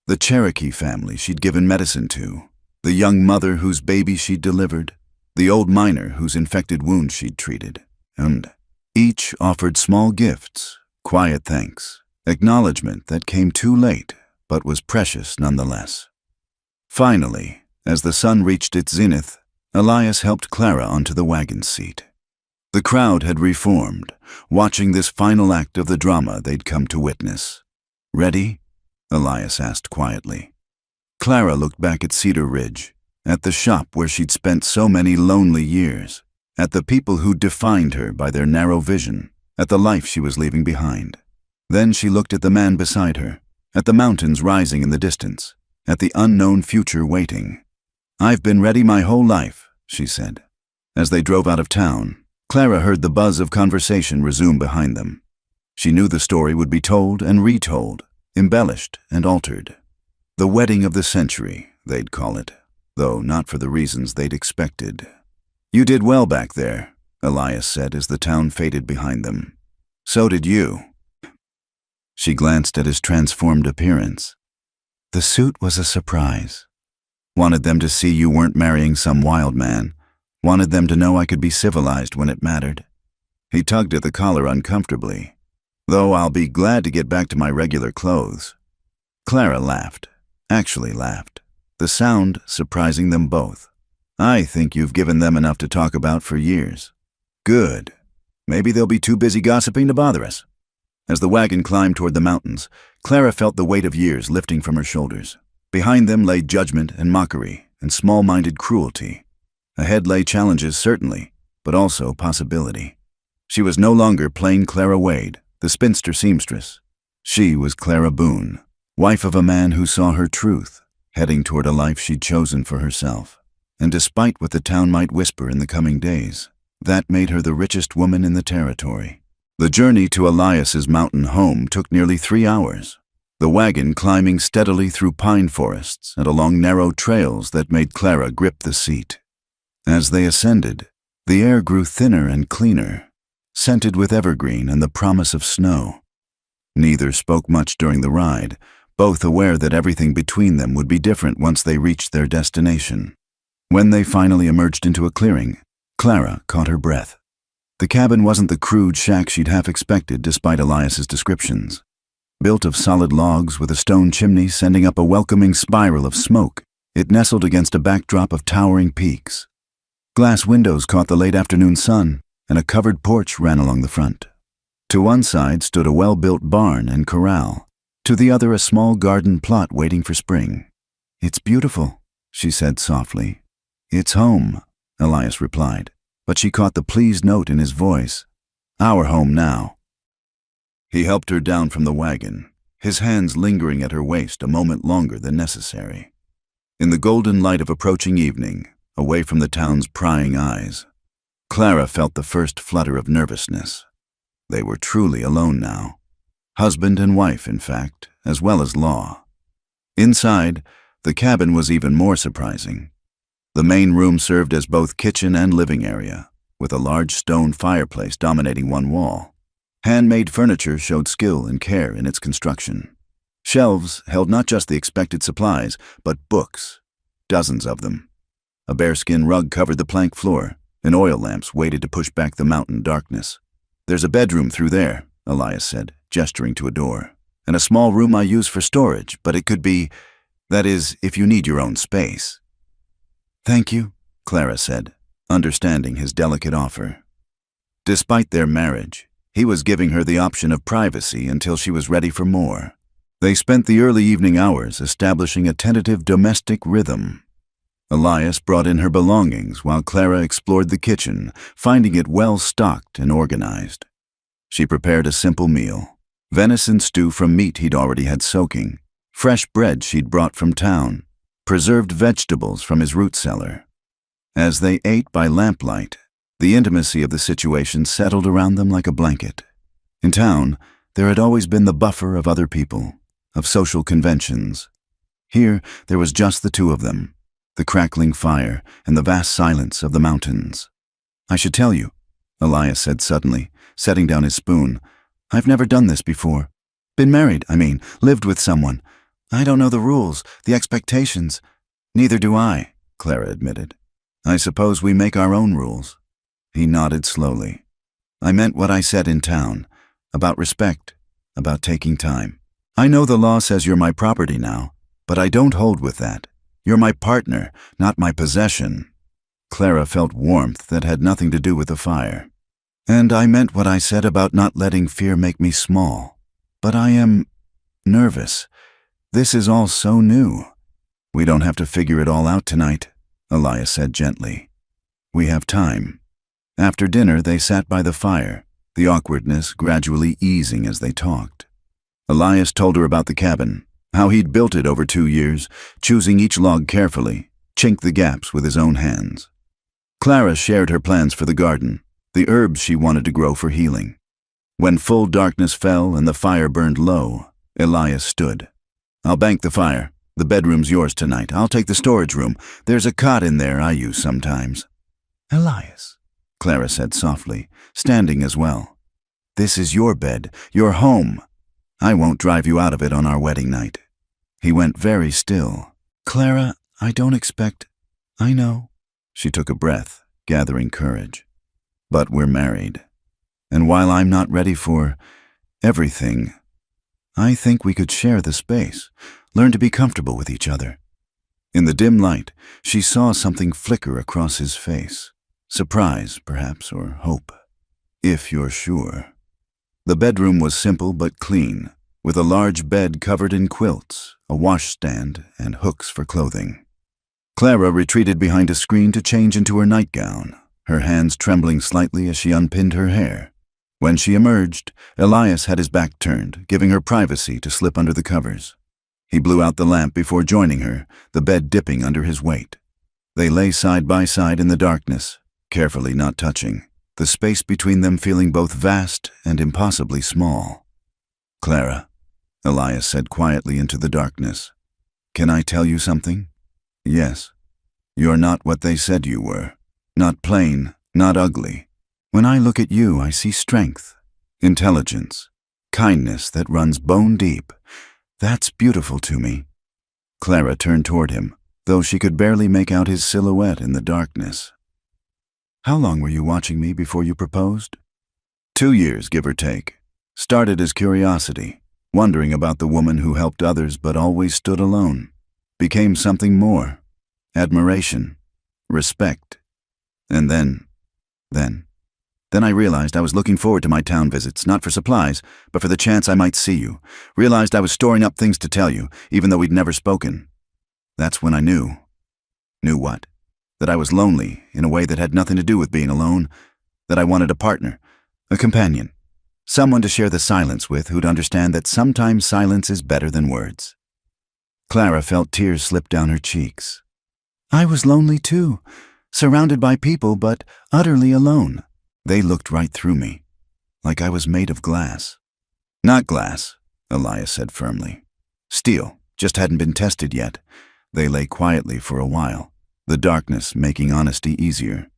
The Cherokee family she'd given medicine to, the young mother whose baby she'd delivered, the old miner whose infected wounds she'd treated, and each offered small gifts, quiet thanks, acknowledgement that came too late, but was precious nonetheless. Finally, as the sun reached its zenith, Elias helped Clara onto the wagon seat. The crowd had reformed, watching this final act of the drama they'd come to witness. "Ready?" Elias asked quietly. Clara looked back at Cedar Ridge, At the shop where she'd spent so many lonely years. At the people who defined her by their narrow vision. At the life she was leaving behind. Then she looked at the man beside her. At the mountains rising in the distance. At the unknown future waiting. "I've been ready my whole life," she said. As they drove out of town, Clara heard the buzz of conversation resume behind them. She knew the story would be told and retold, embellished and altered. The wedding of the century, they'd call it, though not for the reasons they'd expected. "You did well back there," Elias said as the town faded behind them. "So did you." She glanced at his transformed appearance. "The suit was a surprise. Wanted them to see you weren't marrying some wild man. Wanted them to know I could be civilized when it mattered." He tugged at the collar uncomfortably. "Though I'll be glad to get back to my regular clothes." Clara laughed, actually laughed, the sound surprising them both. "I think you've given them enough to talk about for years." "Good. Maybe they'll be too busy gossiping to bother us." As the wagon climbed toward the mountains, Clara felt the weight of years lifting from her shoulders. Behind them lay judgment and mockery and small-minded cruelty. Ahead lay challenges, certainly, but also possibility. She was no longer plain Clara Wade, the spinster seamstress. She was Clara Boone, wife of a man who saw her truth, heading toward a life she'd chosen for herself. And despite what the town might whisper in the coming days, that made her the richest woman in the territory. The journey to Elias's mountain home took nearly 3 hours, the wagon climbing steadily through pine forests and along narrow trails that made Clara grip the seat. As they ascended, the air grew thinner and cleaner, scented with evergreen and the promise of snow. Neither spoke much during the ride, both aware that everything between them would be different once they reached their destination. When they finally emerged into a clearing, Clara caught her breath. The cabin wasn't the crude shack she'd half expected despite Elias's descriptions. Built of solid logs with a stone chimney sending up a welcoming spiral of smoke, it nestled against a backdrop of towering peaks. Glass windows caught the late afternoon sun, and a covered porch ran along the front. To one side stood a well-built barn and corral, to the other a small garden plot waiting for spring. "It's beautiful," she said softly. "It's home," Elias replied, but she caught the pleased note in his voice. "Our home now." He helped her down from the wagon, his hands lingering at her waist a moment longer than necessary. In the golden light of approaching evening, away from the town's prying eyes, Clara felt the first flutter of nervousness. They were truly alone now. Husband and wife, in fact, as well as law. Inside, the cabin was even more surprising. The main room served as both kitchen and living area, with a large stone fireplace dominating one wall. Handmade furniture showed skill and care in its construction. Shelves held not just the expected supplies, but books, dozens of them. A bearskin rug covered the plank floor, and oil lamps waited to push back the mountain darkness. "There's a bedroom through there," Elias said, gesturing to a door, "and a small room I use for storage, but it could be, that is, if you need your own space." "Thank you," Clara said, understanding his delicate offer. Despite their marriage, he was giving her the option of privacy until she was ready for more. They spent the early evening hours establishing a tentative domestic rhythm. Elias brought in her belongings while Clara explored the kitchen, finding it well stocked and organized. She prepared a simple meal, venison stew from meat he'd already had soaking, fresh bread she'd brought from town, preserved vegetables from his root cellar. As they ate by lamplight, the intimacy of the situation settled around them like a blanket. In town, there had always been the buffer of other people, of social conventions. Here, there was just the two of them, the crackling fire and the vast silence of the mountains. "I should tell you," Elias said suddenly, setting down his spoon. "I've never done this before. Been married, lived with someone. I don't know the rules, the expectations." "Neither do I," Clara admitted. "I suppose we make our own rules." He nodded slowly. "I meant what I said in town, about respect, about taking time. I know the law says you're my property now, but I don't hold with that. You're my partner, not my possession." Clara felt warmth that had nothing to do with the fire. "And I meant what I said about not letting fear make me small. But I am nervous. This is all so new. We don't have to figure it all out tonight." Elias said gently. We have time. After dinner, they sat by the fire, the awkwardness gradually easing as they talked. Elias told her about the cabin, how he'd built it over 2 years, choosing each log carefully, chinked the gaps with his own hands. Clara shared her plans for the garden, the herbs she wanted to grow for healing. When full darkness fell and the fire burned low, Elias stood. I'll bank the fire. The bedroom's yours tonight. I'll take the storage room. There's a cot in there I use sometimes. Elias, Clara said softly, standing as well. This is your bed, your home. I won't drive you out of it on our wedding night. He went very still. Clara, I don't expect... I know. She took a breath, gathering courage. But we're married. And while I'm not ready for everything, I think we could share the space, learn to be comfortable with each other. In the dim light, she saw something flicker across his face. Surprise, perhaps, or hope. If you're sure. The bedroom was simple but clean, with a large bed covered in quilts, a washstand, and hooks for clothing. Clara retreated behind a screen to change into her nightgown, her hands trembling slightly as she unpinned her hair. When she emerged, Elias had his back turned, giving her privacy to slip under the covers. He blew out the lamp before joining her, the bed dipping under his weight. They lay side by side in the darkness, carefully not touching, the space between them feeling both vast and impossibly small. Clara, Elias said quietly into the darkness, can I tell you something? Yes. You're not what they said you were. Not plain, not ugly. When I look at you, I see strength, intelligence, kindness that runs bone deep. That's beautiful to me. Clara turned toward him, though she could barely make out his silhouette in the darkness. How long were you watching me before you proposed? 2 years, give or take. Started as curiosity, wondering about the woman who helped others but always stood alone. Became something more. Admiration. Respect. And then I realized I was looking forward to my town visits, not for supplies, but for the chance I might see you. Realized I was storing up things to tell you, even though we'd never spoken. That's when I knew. Knew what? That I was lonely, in a way that had nothing to do with being alone. That I wanted a partner, a companion. Someone to share the silence with who'd understand that sometimes silence is better than words. Clara felt tears slip down her cheeks. I was lonely too, surrounded by people, but utterly alone. They looked right through me, like I was made of glass. Not glass, Elias said firmly. Steel, just hadn't been tested yet. They lay quietly for a while, the darkness making honesty easier.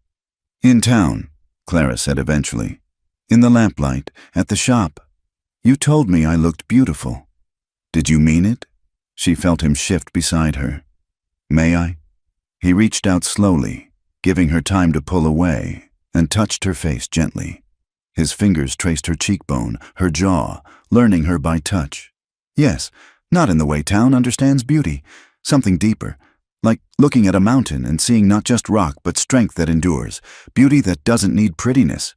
In town, Clara said eventually. In the lamplight, at the shop. You told me I looked beautiful. Did you mean it? She felt him shift beside her. May I? He reached out slowly, giving her time to pull away, and touched her face gently. His fingers traced her cheekbone, her jaw, learning her by touch. Yes, not in the way town understands beauty, something deeper, like looking at a mountain and seeing not just rock but strength that endures, beauty that doesn't need prettiness.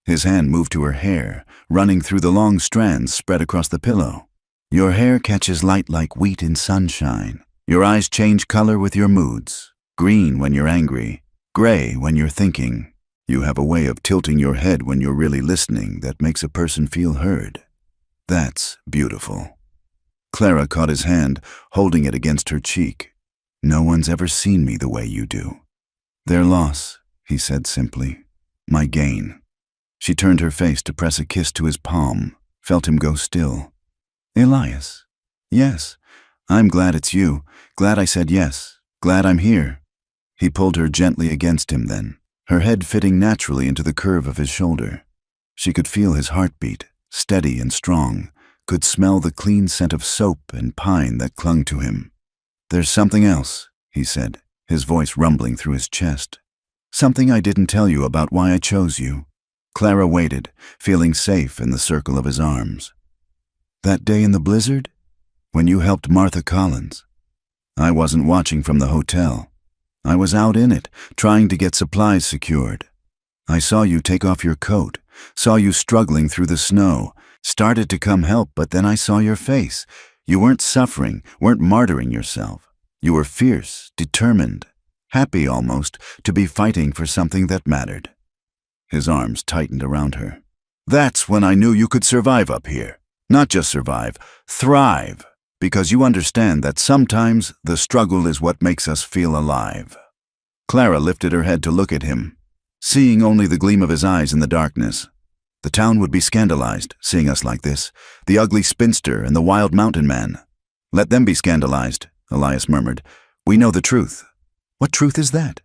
His hand moved to her hair, running through the long strands spread across the pillow. Your hair catches light like wheat in sunshine. Your eyes change color with your moods, green when you're angry, gray when you're thinking. You have a way of tilting your head when you're really listening that makes a person feel heard. That's beautiful. Clara caught his hand, holding it against her cheek. No one's ever seen me the way you do. Their loss, he said simply. My gain. She turned her face to press a kiss to his palm, felt him go still. Elias. Yes, I'm glad it's you. Glad I said yes. Glad I'm here. He pulled her gently against him then, her head fitting naturally into the curve of his shoulder. She could feel his heartbeat, steady and strong, could smell the clean scent of soap and pine that clung to him. There's something else, he said, his voice rumbling through his chest. Something I didn't tell you about why I chose you. Clara waited, feeling safe in the circle of his arms. That day in the blizzard? When you helped Martha Collins. I wasn't watching from the hotel. I was out in it, trying to get supplies secured. I saw you take off your coat, saw you struggling through the snow, started to come help, but then I saw your face. You weren't suffering, weren't martyring yourself. You were fierce, determined. happy almost to be fighting for something that mattered. His arms tightened around her. That's when I knew you could survive up here. Not just survive, thrive, because you understand that sometimes the struggle is what makes us feel alive. Clara lifted her head to look at him, seeing only the gleam of his eyes in the darkness. The town would be scandalized, seeing us like this, the ugly spinster and the wild mountain man. Let them be scandalized, Elias murmured. We know the truth. What truth is that?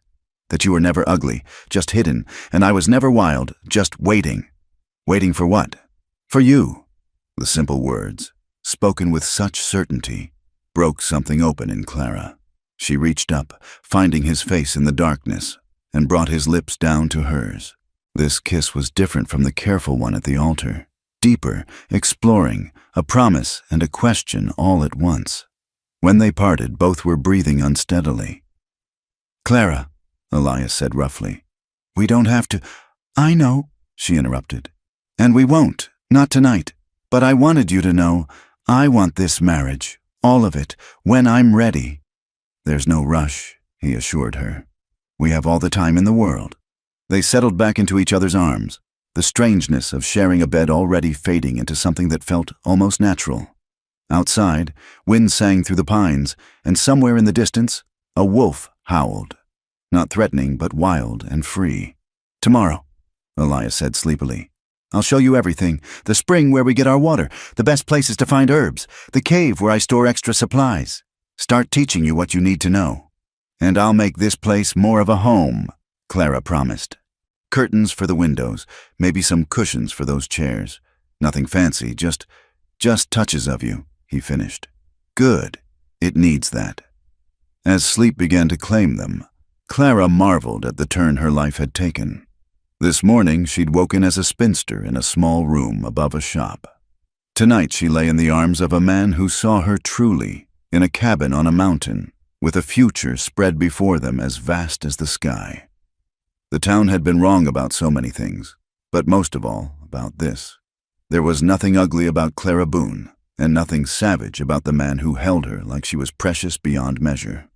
That you were never ugly, just hidden, and I was never wild, just waiting. Waiting for what? For you. The simple words, spoken with such certainty, broke something open in Clara. She reached up, finding his face in the darkness, and brought his lips down to hers. This kiss was different from the careful one at the altar. Deeper, exploring, a promise and a question all at once. When they parted, both were breathing unsteadily. Clara, Elias said roughly, we don't have to. I know, she interrupted. And we won't, not tonight. But I wanted you to know, I want this marriage, all of it, when I'm ready. There's no rush, he assured her. We have all the time in the world. They settled back into each other's arms, the strangeness of sharing a bed already fading into something that felt almost natural. Outside, wind sang through the pines, and somewhere in the distance, a wolf howled. Not threatening, but wild and free. Tomorrow, Elias said sleepily. I'll show you everything. The spring where we get our water, the best places to find herbs, the cave where I store extra supplies. Start teaching you what you need to know. And I'll make this place more of a home, Clara promised. Curtains for the windows, maybe some cushions for those chairs. Nothing fancy, just touches of you, he finished. Good. It needs that. As sleep began to claim them, Clara marveled at the turn her life had taken. This morning she'd woken as a spinster in a small room above a shop. Tonight she lay in the arms of a man who saw her truly, in a cabin on a mountain, with a future spread before them as vast as the sky. The town had been wrong about so many things, but most of all about this. There was nothing ugly about Clara Boone, and nothing savage about the man who held her like she was precious beyond measure.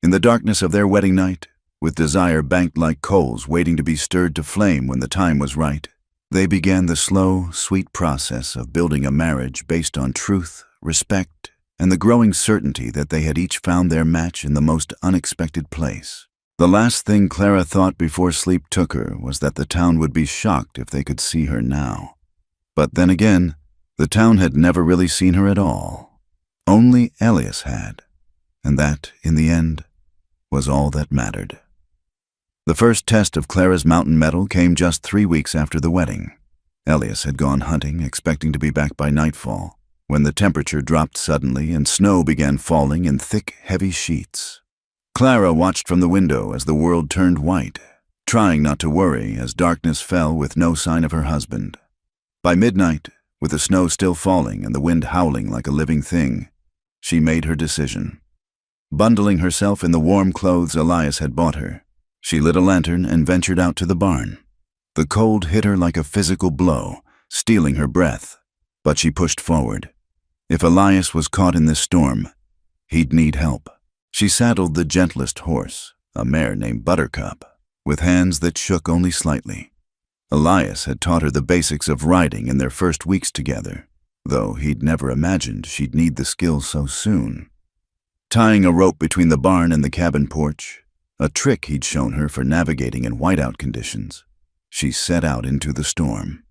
In the darkness of their wedding night, with desire banked like coals waiting to be stirred to flame when the time was right, they began the slow, sweet process of building a marriage based on truth, respect, and the growing certainty that they had each found their match in the most unexpected place. The last thing Clara thought before sleep took her was that the town would be shocked if they could see her now. But then again, the town had never really seen her at all. Only Elias had, and that, in the end, was all that mattered. The first test of Clara's mountain mettle came just 3 weeks after the wedding. Elias had gone hunting, expecting to be back by nightfall, when the temperature dropped suddenly and snow began falling in thick, heavy sheets. Clara watched from the window as the world turned white, trying not to worry as darkness fell with no sign of her husband. By midnight, with the snow still falling and the wind howling like a living thing, she made her decision. Bundling herself in the warm clothes Elias had bought her, she lit a lantern and ventured out to the barn. The cold hit her like a physical blow, stealing her breath, but she pushed forward. If Elias was caught in this storm, he'd need help. She saddled the gentlest horse, a mare named Buttercup, with hands that shook only slightly. Elias had taught her the basics of riding in their first weeks together, though he'd never imagined she'd need the skills so soon. Tying a rope between the barn and the cabin porch, a trick he'd shown her for navigating in whiteout conditions, she set out into the storm.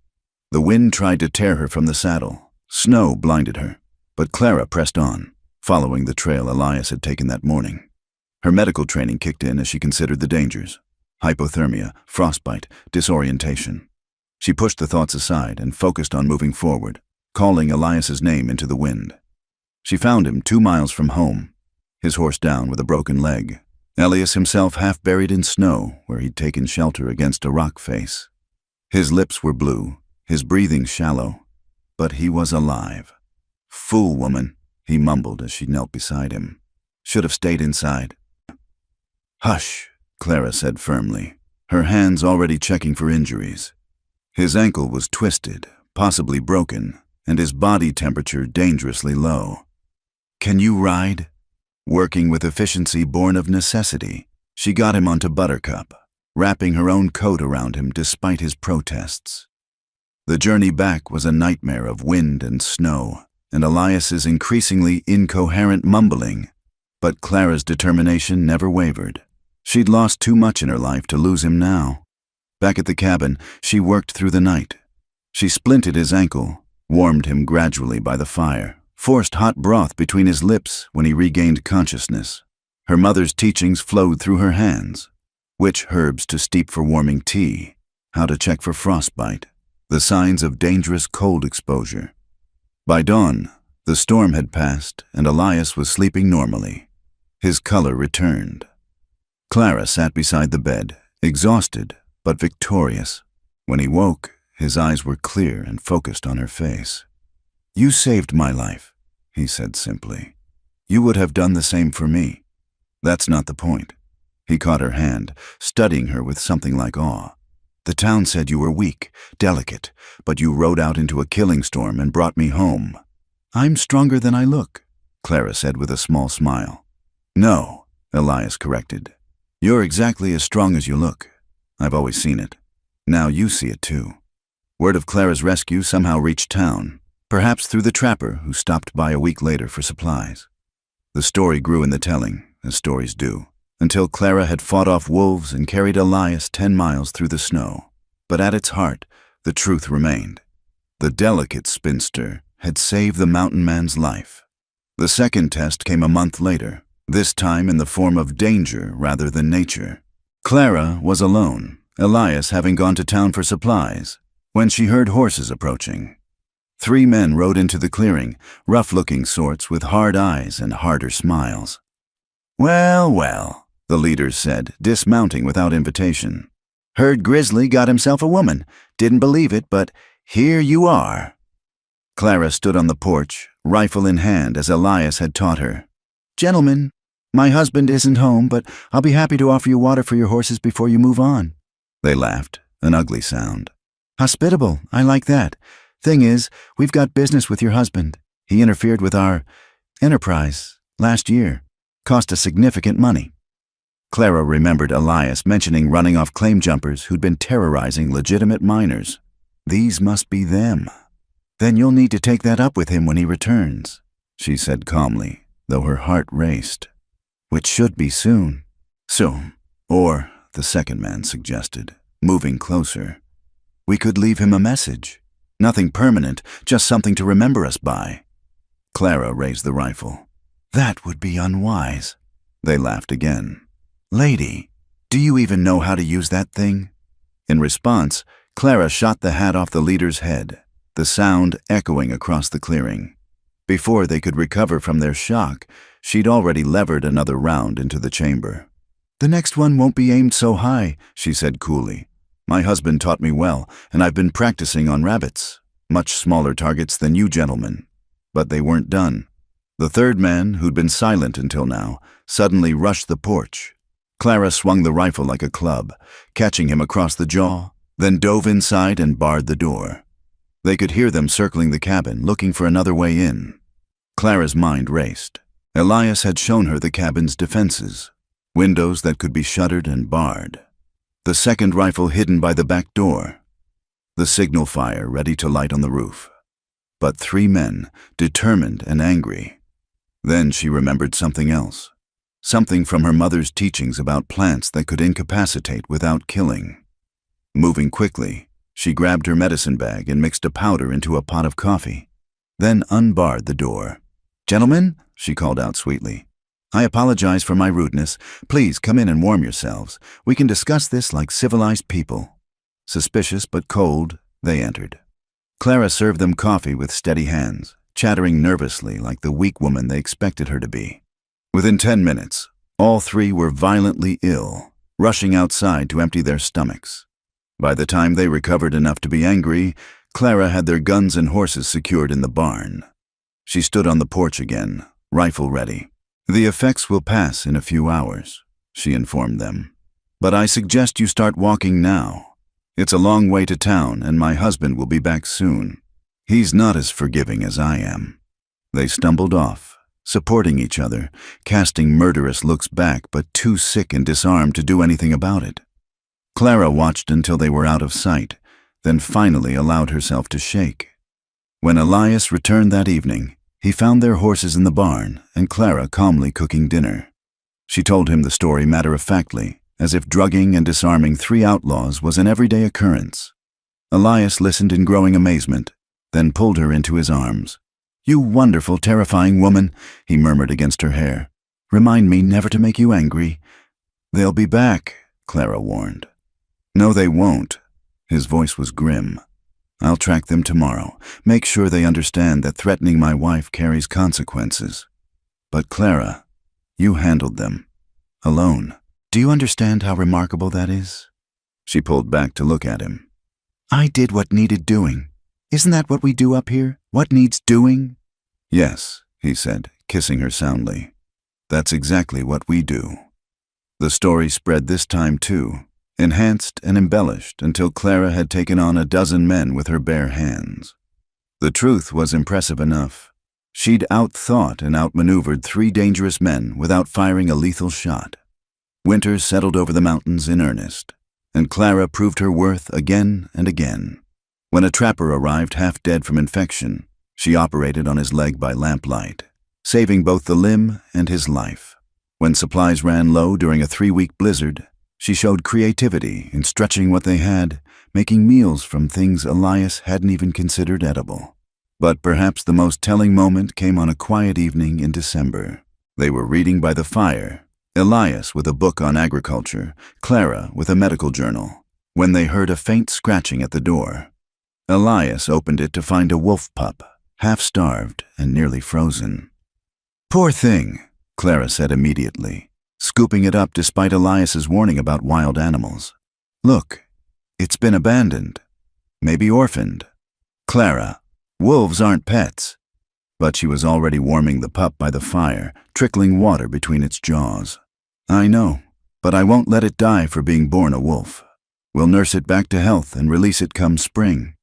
The wind tried to tear her from the saddle. Snow blinded her, but Clara pressed on, following the trail Elias had taken that morning. Her medical training kicked in as she considered the dangers: hypothermia, frostbite, disorientation. She pushed the thoughts aside and focused on moving forward, calling Elias's name into the wind. She found him 2 miles from home, his horse down with a broken leg. Elias himself half buried in snow where he'd taken shelter against a rock face. His lips were blue, his breathing shallow, but he was alive. "Fool woman," he mumbled as she knelt beside him. "Should have stayed inside." "Hush," Clara said firmly, her hands already checking for injuries. His ankle was twisted, possibly broken, and his body temperature dangerously low. "Can you ride?" Working with efficiency born of necessity, She got him onto Buttercup, wrapping her own coat around him despite his protests. The journey back was a nightmare of wind and snow, and Elias's increasingly incoherent mumbling, but Clara's determination never wavered. She'd lost too much in her life to lose him now. Back at the cabin, she worked through the night. She splinted his ankle, warmed him gradually by the fire, forced hot broth between his lips when he regained consciousness. Her mother's teachings flowed through her hands. Which herbs to steep for warming tea, how to check for frostbite, the signs of dangerous cold exposure. By dawn, the storm had passed and Elias was sleeping normally. His color returned. Clara sat beside the bed, exhausted but victorious. When he woke, his eyes were clear and focused on her face. "You saved my life," he said simply. "You would have done the same for me. That's not the point." He caught her hand, studying her with something like awe. "The town said you were weak, delicate, but you rode out into a killing storm and brought me home." "I'm stronger than I look," Clara said with a small smile. "No," Elias corrected. "You're exactly as strong as you look. I've always seen it. Now you see it too." Word of Clara's rescue somehow reached town, perhaps through the trapper who stopped by a week later for supplies. The story grew in the telling, as stories do, until Clara had fought off wolves and carried Elias 10 miles through the snow. But at its heart, the truth remained. The delicate spinster had saved the mountain man's life. The second test came a month later, this time in the form of danger rather than nature. Clara was alone, Elias having gone to town for supplies, when she heard horses approaching. 3 men rode into the clearing, rough-looking sorts with hard eyes and harder smiles. "Well, well," the leaders said, dismounting without invitation. "Heard Grizzly got himself a woman. Didn't believe it, but here you are." Clara stood on the porch, rifle in hand as Elias had taught her. "Gentlemen, my husband isn't home, but I'll be happy to offer you water for your horses before you move on." They laughed, an ugly sound. "Hospitable, I like that. Thing is, we've got business with your husband. He interfered with our enterprise last year. Cost us significant money." Clara remembered Elias mentioning running off claim jumpers who'd been terrorizing legitimate miners. These must be them. "Then you'll need to take that up with him when he returns," she said calmly, though her heart raced. "Which should be soon." "Soon. Or," the second man suggested, moving closer, "we could leave him a message. Nothing permanent, just something to remember us by." Clara raised the rifle. "That would be unwise." They laughed again. "Lady, do you even know how to use that thing?" In response, Clara shot the hat off the leader's head, the sound echoing across the clearing. Before they could recover from their shock, she'd already levered another round into the chamber. "The next one won't be aimed so high," she said coolly. "My husband taught me well, and I've been practicing on rabbits, much smaller targets than you gentlemen." But they weren't done. The third man, who'd been silent until now, suddenly rushed the porch. Clara swung the rifle like a club, catching him across the jaw, then dove inside and barred the door. They could hear them circling the cabin, looking for another way in. Clara's mind raced. Elias had shown her the cabin's defenses, windows that could be shuttered and barred, the second rifle hidden by the back door, the signal fire ready to light on the roof. But 3 men, determined and angry. Then she remembered something else, something from her mother's teachings about plants that could incapacitate without killing. Moving quickly, she grabbed her medicine bag and mixed a powder into a pot of coffee, then unbarred the door. "Gentlemen," she called out sweetly, "I apologize for my rudeness. Please come in and warm yourselves. We can discuss this like civilized people." Suspicious but cold, they entered. Clara served them coffee with steady hands, chattering nervously like the weak woman they expected her to be. Within 10 minutes, all 3 were violently ill, rushing outside to empty their stomachs. By the time they recovered enough to be angry, Clara had their guns and horses secured in the barn. She stood on the porch again, rifle ready. "The effects will pass in a few hours," she informed them. "But I suggest you start walking now. It's a long way to town, and my husband will be back soon. He's not as forgiving as I am." They stumbled off, supporting each other, casting murderous looks back but too sick and disarmed to do anything about it. Clara watched until they were out of sight, then finally allowed herself to shake. When Elias returned that evening, he found their horses in the barn and Clara calmly cooking dinner. She told him the story matter-of-factly, as if drugging and disarming 3 outlaws was an everyday occurrence. Elias listened in growing amazement, then pulled her into his arms. "You wonderful, terrifying woman," he murmured against her hair. "Remind me never to make you angry." "They'll be back," Clara warned. "No, they won't." His voice was grim. "I'll track them tomorrow, make sure they understand that threatening my wife carries consequences. But Clara, you handled them. Alone. Do you understand how remarkable that is?" She pulled back to look at him. "I did what needed doing. Isn't that what we do up here? What needs doing?" "Yes," he said, kissing her soundly. "That's exactly what we do." The story spread this time too, enhanced and embellished until Clara had taken on 12 men with her bare hands. The truth was impressive enough. She'd outthought and outmaneuvered 3 dangerous men without firing a lethal shot. Winter settled over the mountains in earnest, and Clara proved her worth again and again. When a trapper arrived half dead from infection, she operated on his leg by lamplight, saving both the limb and his life. When supplies ran low during a 3-week blizzard, she showed creativity in stretching what they had, making meals from things Elias hadn't even considered edible. But perhaps the most telling moment came on a quiet evening in December. They were reading by the fire, Elias with a book on agriculture, Clara with a medical journal, when they heard a faint scratching at the door. Elias opened it to find a wolf pup, half-starved and nearly frozen. "Poor thing," Clara said immediately, scooping it up despite Elias's warning about wild animals. "Look, it's been abandoned, maybe orphaned." "Clara, wolves aren't pets." But she was already warming the pup by the fire, trickling water between its jaws. "I know, but I won't let it die for being born a wolf. We'll nurse it back to health and release it come spring."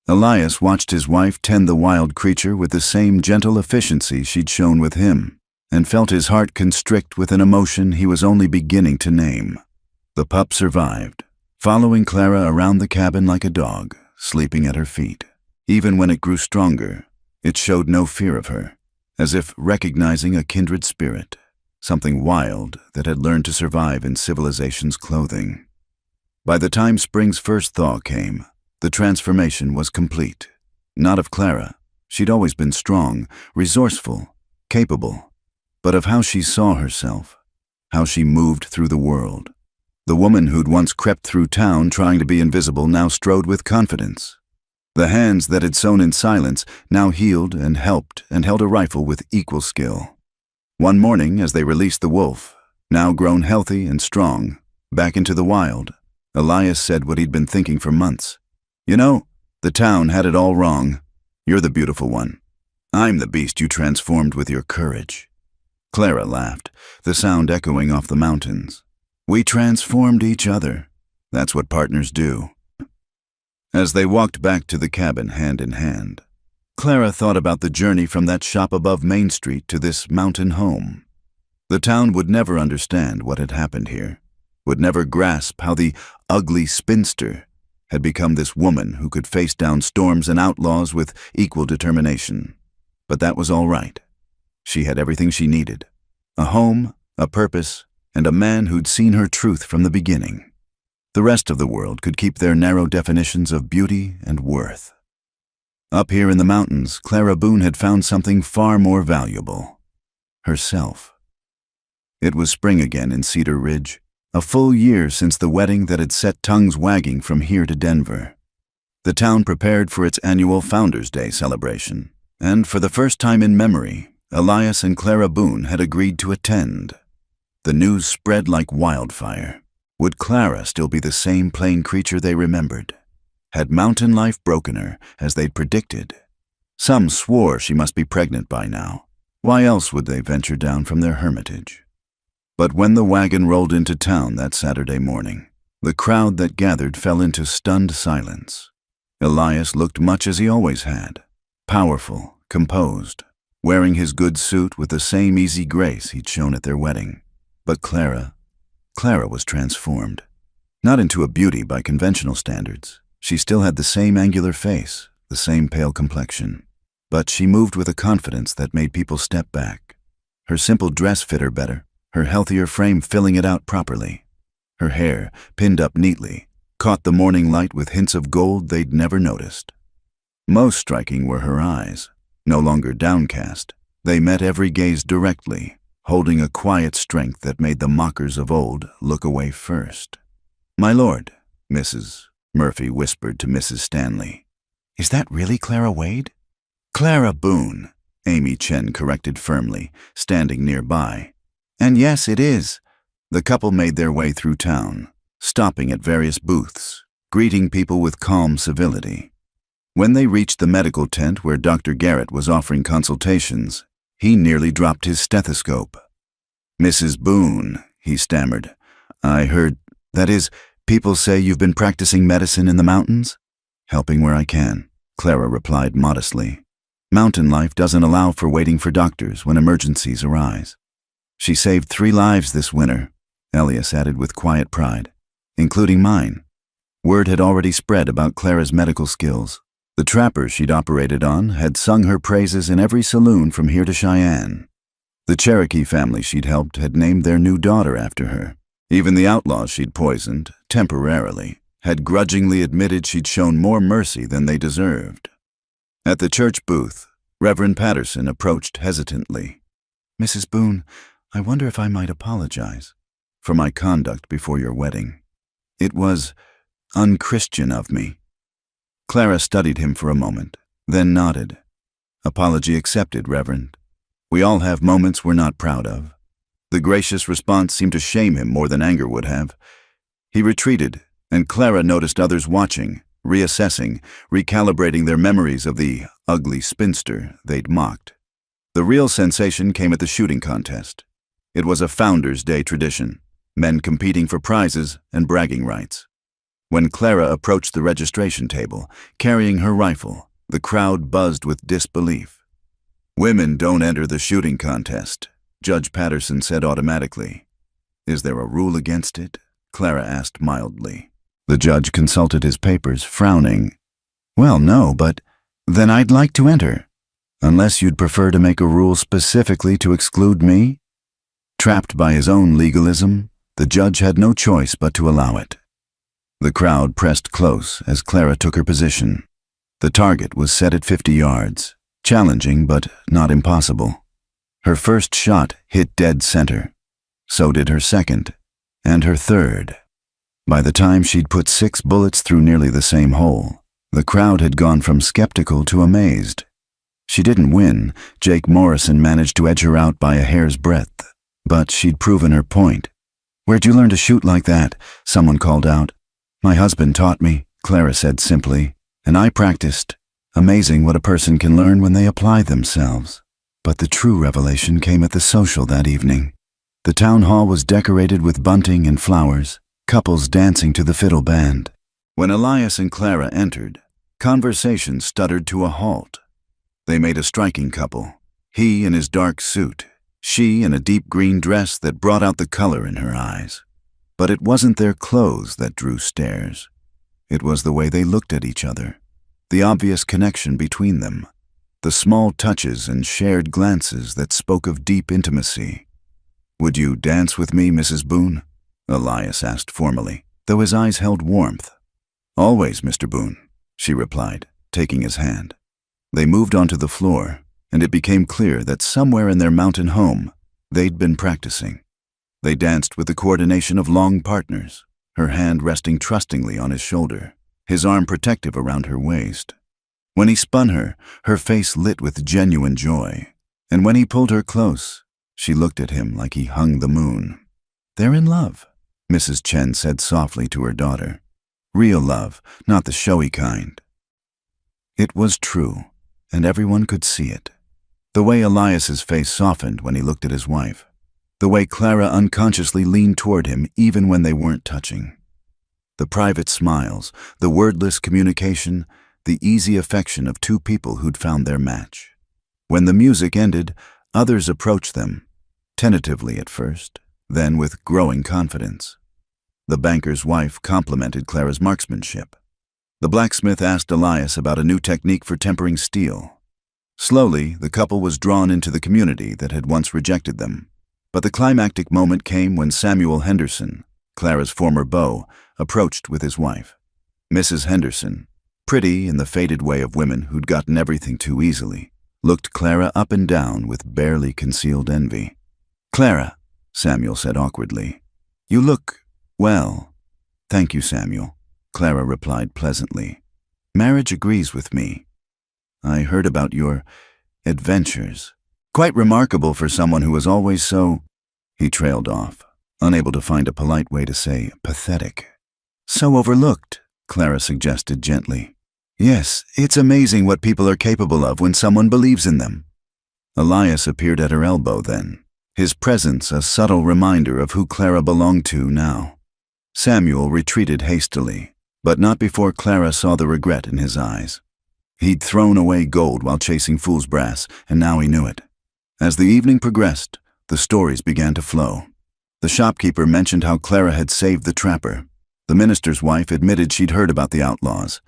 Elias watched his wife tend the wild creature with the same gentle efficiency she'd shown with him, and felt his heart constrict with an emotion he was only beginning to name. The pup survived, following Clara around the cabin like a dog, sleeping at her feet. Even when it grew stronger, it showed no fear of her, as if recognizing a kindred spirit, something wild that had learned to survive in civilization's clothing. By the time spring's first thaw came, the transformation was complete. Not of Clara. She'd always been strong, resourceful, capable, but of how she saw herself, how she moved through the world. The woman who'd once crept through town trying to be invisible now strode with confidence. The hands that had sewn in silence now healed and helped and held a rifle with equal skill. One morning, as they released the wolf, now grown healthy and strong, back into the wild, Elias said what he'd been thinking for months. "You know, the town had it all wrong. You're the beautiful one. I'm the beast you transformed with your courage." Clara laughed, the sound echoing off the mountains. "We transformed each other. That's what partners do." As they walked back to the cabin hand in hand, Clara thought about the journey from that shop above Main Street to this mountain home. The town would never understand what had happened here, would never grasp how the ugly spinster had become this woman who could face down storms and outlaws with equal determination. But that was all right. She had everything she needed: a home, a purpose, and a man who'd seen her truth from the beginning. The rest of the world could keep their narrow definitions of beauty and worth. Up here in the mountains, Clara Boone had found something far more valuable: herself. It was spring again in Cedar Ridge, a full year since the wedding that had set tongues wagging from here to Denver. The town prepared for its annual Founders' Day celebration, and for the first time in memory, Elias and Clara Boone had agreed to attend. The news spread like wildfire. Would Clara still be the same plain creature they remembered? Had mountain life broken her, as they'd predicted? Some swore she must be pregnant by now. Why else would they venture down from their hermitage? But when the wagon rolled into town that Saturday morning, the crowd that gathered fell into stunned silence. Elias looked much as he always had: powerful, composed. wearing his good suit with the same easy grace he'd shown at their wedding. But Clara was transformed. Not into a beauty by conventional standards. She still had the same angular face, the same pale complexion. But she moved with a confidence that made people step back. Her simple dress fit her better, her healthier frame filling it out properly. Her hair, pinned up neatly, caught the morning light with hints of gold they'd never noticed. Most striking were her eyes, no longer downcast. They met every gaze directly, holding a quiet strength that made the mockers of old look away first. "My lord," Mrs. Murphy whispered to Mrs. Stanley. "Is that really Clara Wade?" "Clara Boone," Amy Chen corrected firmly, standing nearby. "And yes, it is." The couple made their way through town, stopping at various booths, greeting people with calm civility. When they reached the medical tent where Dr. Garrett was offering consultations, he nearly dropped his stethoscope. "Mrs. Boone," he stammered, "I heard, that is, people say you've been practicing medicine in the mountains?" "Helping where I can," Clara replied modestly. "Mountain life doesn't allow for waiting for doctors when emergencies arise." "She saved 3 lives this winter," Elias added with quiet pride, "including mine." Word had already spread about Clara's medical skills. The trappers she'd operated on had sung her praises in every saloon from here to Cheyenne. The Cherokee family she'd helped had named their new daughter after her. Even the outlaws she'd poisoned, temporarily, had grudgingly admitted she'd shown more mercy than they deserved. At the church booth, Reverend Patterson approached hesitantly. "Mrs. Boone, I wonder if I might apologize for my conduct before your wedding. It was unchristian of me." Clara studied him for a moment, then nodded. "Apology accepted, Reverend. We all have moments we're not proud of." The gracious response seemed to shame him more than anger would have. He retreated, and Clara noticed others watching, reassessing, recalibrating their memories of the ugly spinster they'd mocked. The real sensation came at the shooting contest. It was a Founders' Day tradition, men competing for prizes and bragging rights. When Clara approached the registration table, carrying her rifle, the crowd buzzed with disbelief. "Women don't enter the shooting contest," Judge Patterson said automatically. "Is there a rule against it?" Clara asked mildly. The judge consulted his papers, frowning. "Well, no, but then I'd like to enter. Unless you'd prefer to make a rule specifically to exclude me?" Trapped by his own legalism, the judge had no choice but to allow it. The crowd pressed close as Clara took her position. The target was set at 50 yards, challenging but not impossible. Her first shot hit dead center. So did her second, and her third. By the time she'd put 6 bullets through nearly the same hole, the crowd had gone from skeptical to amazed. She didn't win. Jake Morrison managed to edge her out by a hair's breadth, but she'd proven her point. "Where'd you learn to shoot like that?" someone called out. "My husband taught me," Clara said simply, "and I practiced." Amazing what a person can learn when they apply themselves. But the true revelation came at the social that evening. The town hall was decorated with bunting and flowers, couples dancing to the fiddle band. When Elias and Clara entered, conversation stuttered to a halt. They made a striking couple, he in his dark suit, she in a deep green dress that brought out the color in her eyes. But it wasn't their clothes that drew stares. It was the way they looked at each other, the obvious connection between them, the small touches and shared glances that spoke of deep intimacy. "Would you dance with me, Mrs. Boone?" Elias asked formally, though his eyes held warmth. "Always, Mr. Boone," she replied, taking his hand. They moved onto the floor, and it became clear that somewhere in their mountain home, they'd been practicing. They danced with the coordination of long partners, her hand resting trustingly on his shoulder, his arm protective around her waist. When he spun her, her face lit with genuine joy, and when he pulled her close, she looked at him like he hung the moon. "They're in love," Mrs. Chen said softly to her daughter. "Real love, not the showy kind." It was true, and everyone could see it. The way Elias's face softened when he looked at his wife. The way Clara unconsciously leaned toward him even when they weren't touching. The private smiles, the wordless communication, the easy affection of 2 people who'd found their match. When the music ended, others approached them, tentatively at first, then with growing confidence. The banker's wife complimented Clara's marksmanship. The blacksmith asked Elias about a new technique for tempering steel. Slowly, the couple was drawn into the community that had once rejected them. But the climactic moment came when Samuel Henderson, Clara's former beau, approached with his wife. Mrs. Henderson, pretty in the faded way of women who'd gotten everything too easily, looked Clara up and down with barely concealed envy. "Clara," Samuel said awkwardly, "you look, well." "Thank you, Samuel," Clara replied pleasantly. "Marriage agrees with me. I heard about your adventures. Quite remarkable for someone who was always so—" He trailed off, unable to find a polite way to say pathetic. "So overlooked," Clara suggested gently. "Yes, it's amazing what people are capable of when someone believes in them." Elias appeared at her elbow then, his presence a subtle reminder of who Clara belonged to now. Samuel retreated hastily, but not before Clara saw the regret in his eyes. He'd thrown away gold while chasing fool's brass, and now he knew it. As the evening progressed, the stories began to flow. The shopkeeper mentioned how Clara had saved the trapper. The minister's wife admitted she'd heard about the outlaws.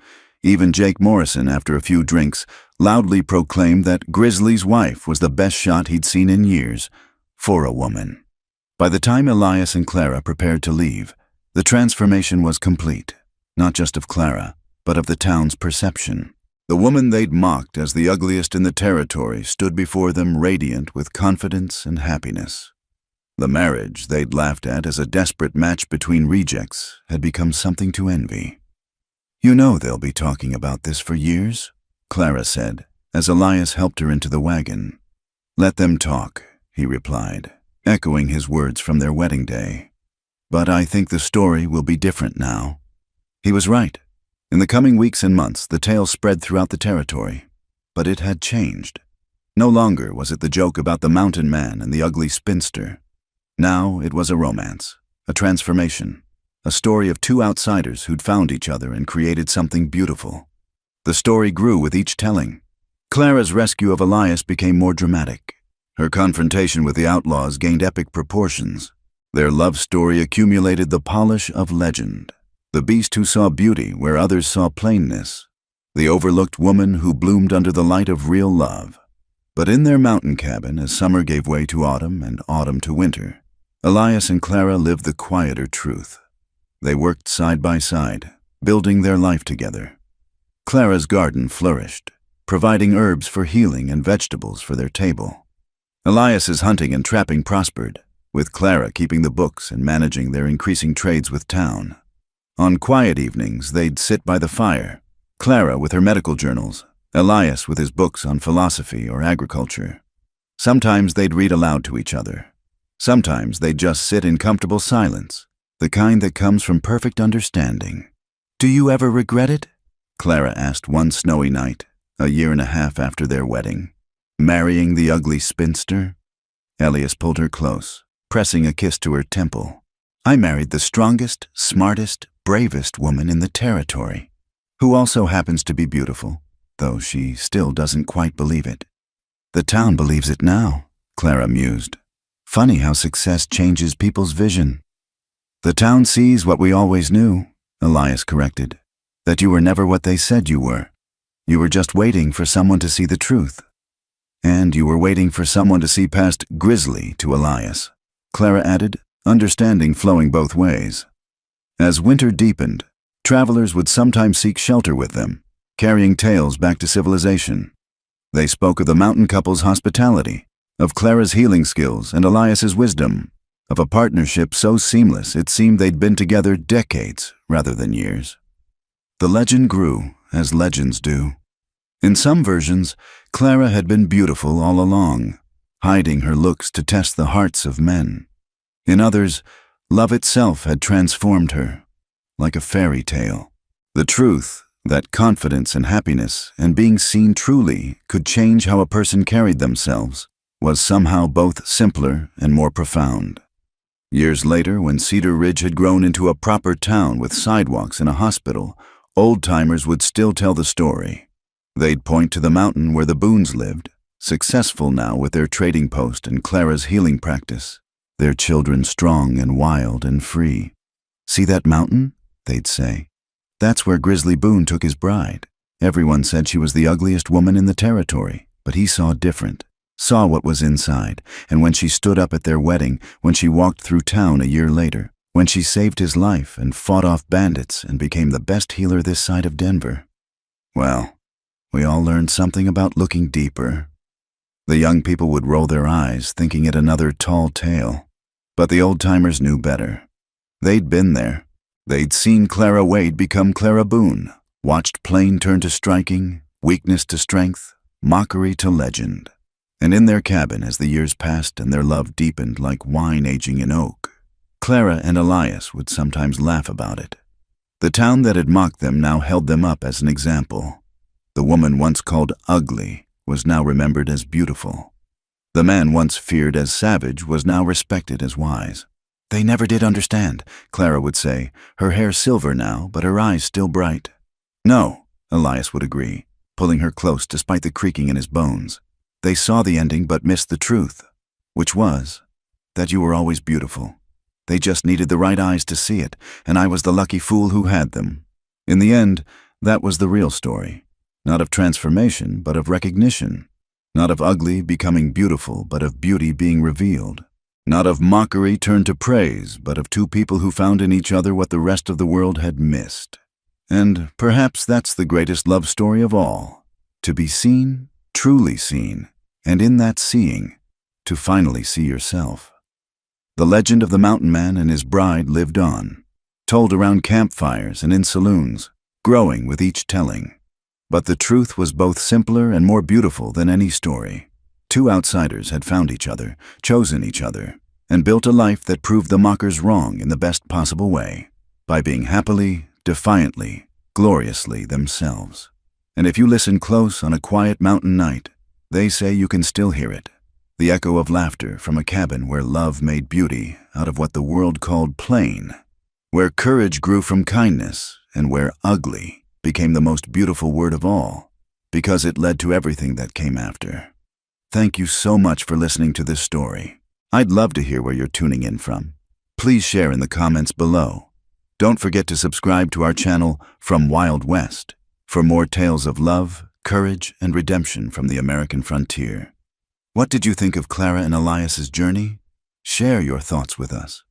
Even Jake Morrison, after a few drinks, loudly proclaimed that Grizzly's wife was the best shot he'd seen in years, for a woman. By the time Elias and Clara prepared to leave, the transformation was complete, not just of Clara, but of the town's perception. The woman they'd mocked as the ugliest in the territory stood before them radiant with confidence and happiness. The marriage they'd laughed at as a desperate match between rejects had become something to envy. "You know they'll be talking about this for years," Clara said, as Elias helped her into the wagon. "Let them talk," he replied, echoing his words from their wedding day. "But I think the story will be different now." He was right. In the coming weeks and months, the tale spread throughout the territory. But it had changed. No longer was it the joke about the mountain man and the ugly spinster. Now it was a romance, a transformation, a story of two outsiders who'd found each other and created something beautiful. The story grew with each telling. Clara's rescue of Elias became more dramatic. Her confrontation with the outlaws gained epic proportions. Their love story accumulated the polish of legend. The beast who saw beauty where others saw plainness. The overlooked woman who bloomed under the light of real love. But in their mountain cabin, as summer gave way to autumn and autumn to winter, Elias and Clara lived the quieter truth. They worked side by side, building their life together. Clara's garden flourished, providing herbs for healing and vegetables for their table. Elias's hunting and trapping prospered, with Clara keeping the books and managing their increasing trades with town. On quiet evenings, they'd sit by the fire, Clara with her medical journals, Elias with his books on philosophy or agriculture. Sometimes they'd read aloud to each other. Sometimes they'd just sit in comfortable silence, the kind that comes from perfect understanding. "Do you ever regret it?" Clara asked one snowy night, a year and a half after their wedding. "Marrying the ugly spinster?" Elias pulled her close, pressing a kiss to her temple. "I married the strongest, smartest, bravest woman in the territory, who also happens to be beautiful, though she still doesn't quite believe it." "The town believes it now," Clara mused. "Funny how success changes people's vision." "The town sees what we always knew," Elias corrected, "that you were never what they said you were. You were just waiting for someone to see the truth. And you were waiting for someone to see past Grizzly to Elias," Clara added, understanding flowing both ways. As winter deepened, travelers would sometimes seek shelter with them, carrying tales back to civilization. They spoke of the mountain couple's hospitality, of Clara's healing skills and Elias's wisdom, of a partnership so seamless it seemed they'd been together decades rather than years. The legend grew, as legends do. In some versions, Clara had been beautiful all along, hiding her looks to test the hearts of men. In others, love itself had transformed her, like a fairy tale. The truth, that confidence and happiness and being seen truly could change how a person carried themselves, was somehow both simpler and more profound. Years later, when Cedar Ridge had grown into a proper town with sidewalks and a hospital, old-timers would still tell the story. They'd point to the mountain where the Boones lived, successful now with their trading post and Clara's healing practice, their children strong and wild and free. "See that mountain?" they'd say. "That's where Grizzly Boone took his bride." Everyone said she was the ugliest woman in the territory, but he saw different, saw what was inside, and when she stood up at their wedding, when she walked through town a year later, when she saved his life and fought off bandits and became the best healer this side of Denver, well, we all learned something about looking deeper. The young people would roll their eyes, thinking it another tall tale, but the old-timers knew better. They'd been there. They'd seen Clara Wade become Clara Boone, watched plain turn to striking, weakness to strength, mockery to legend. And in their cabin, as the years passed and their love deepened like wine aging in oak, Clara and Elias would sometimes laugh about it. The town that had mocked them now held them up as an example. The woman once called ugly was now remembered as beautiful. The man once feared as savage was now respected as wise. "They never did understand," Clara would say, her hair silver now, but her eyes still bright. "No," Elias would agree, pulling her close despite the creaking in his bones. "They saw the ending but missed the truth, which was that you were always beautiful. They just needed the right eyes to see it, and I was the lucky fool who had them." In the end, that was the real story. Not of transformation, but of recognition. Not of ugly becoming beautiful, but of beauty being revealed. Not of mockery turned to praise, but of two people who found in each other what the rest of the world had missed. And perhaps that's the greatest love story of all. To be seen, truly seen, and in that seeing, to finally see yourself. The legend of the mountain man and his bride lived on, told around campfires and in saloons, growing with each telling. But the truth was both simpler and more beautiful than any story. Two outsiders had found each other, chosen each other, and built a life that proved the mockers wrong in the best possible way, by being happily, defiantly, gloriously themselves. And if you listen close on a quiet mountain night, they say you can still hear it, the echo of laughter from a cabin where love made beauty out of what the world called plain, where courage grew from kindness, and where ugly became the most beautiful word of all, because it led to everything that came after. Thank you so much for listening to this story. I'd love to hear where you're tuning in from. Please share in the comments below. Don't forget to subscribe to our channel From Wild West for more tales of love, courage, and redemption from the American frontier. What did you think of Clara and Elias's journey? Share your thoughts with us.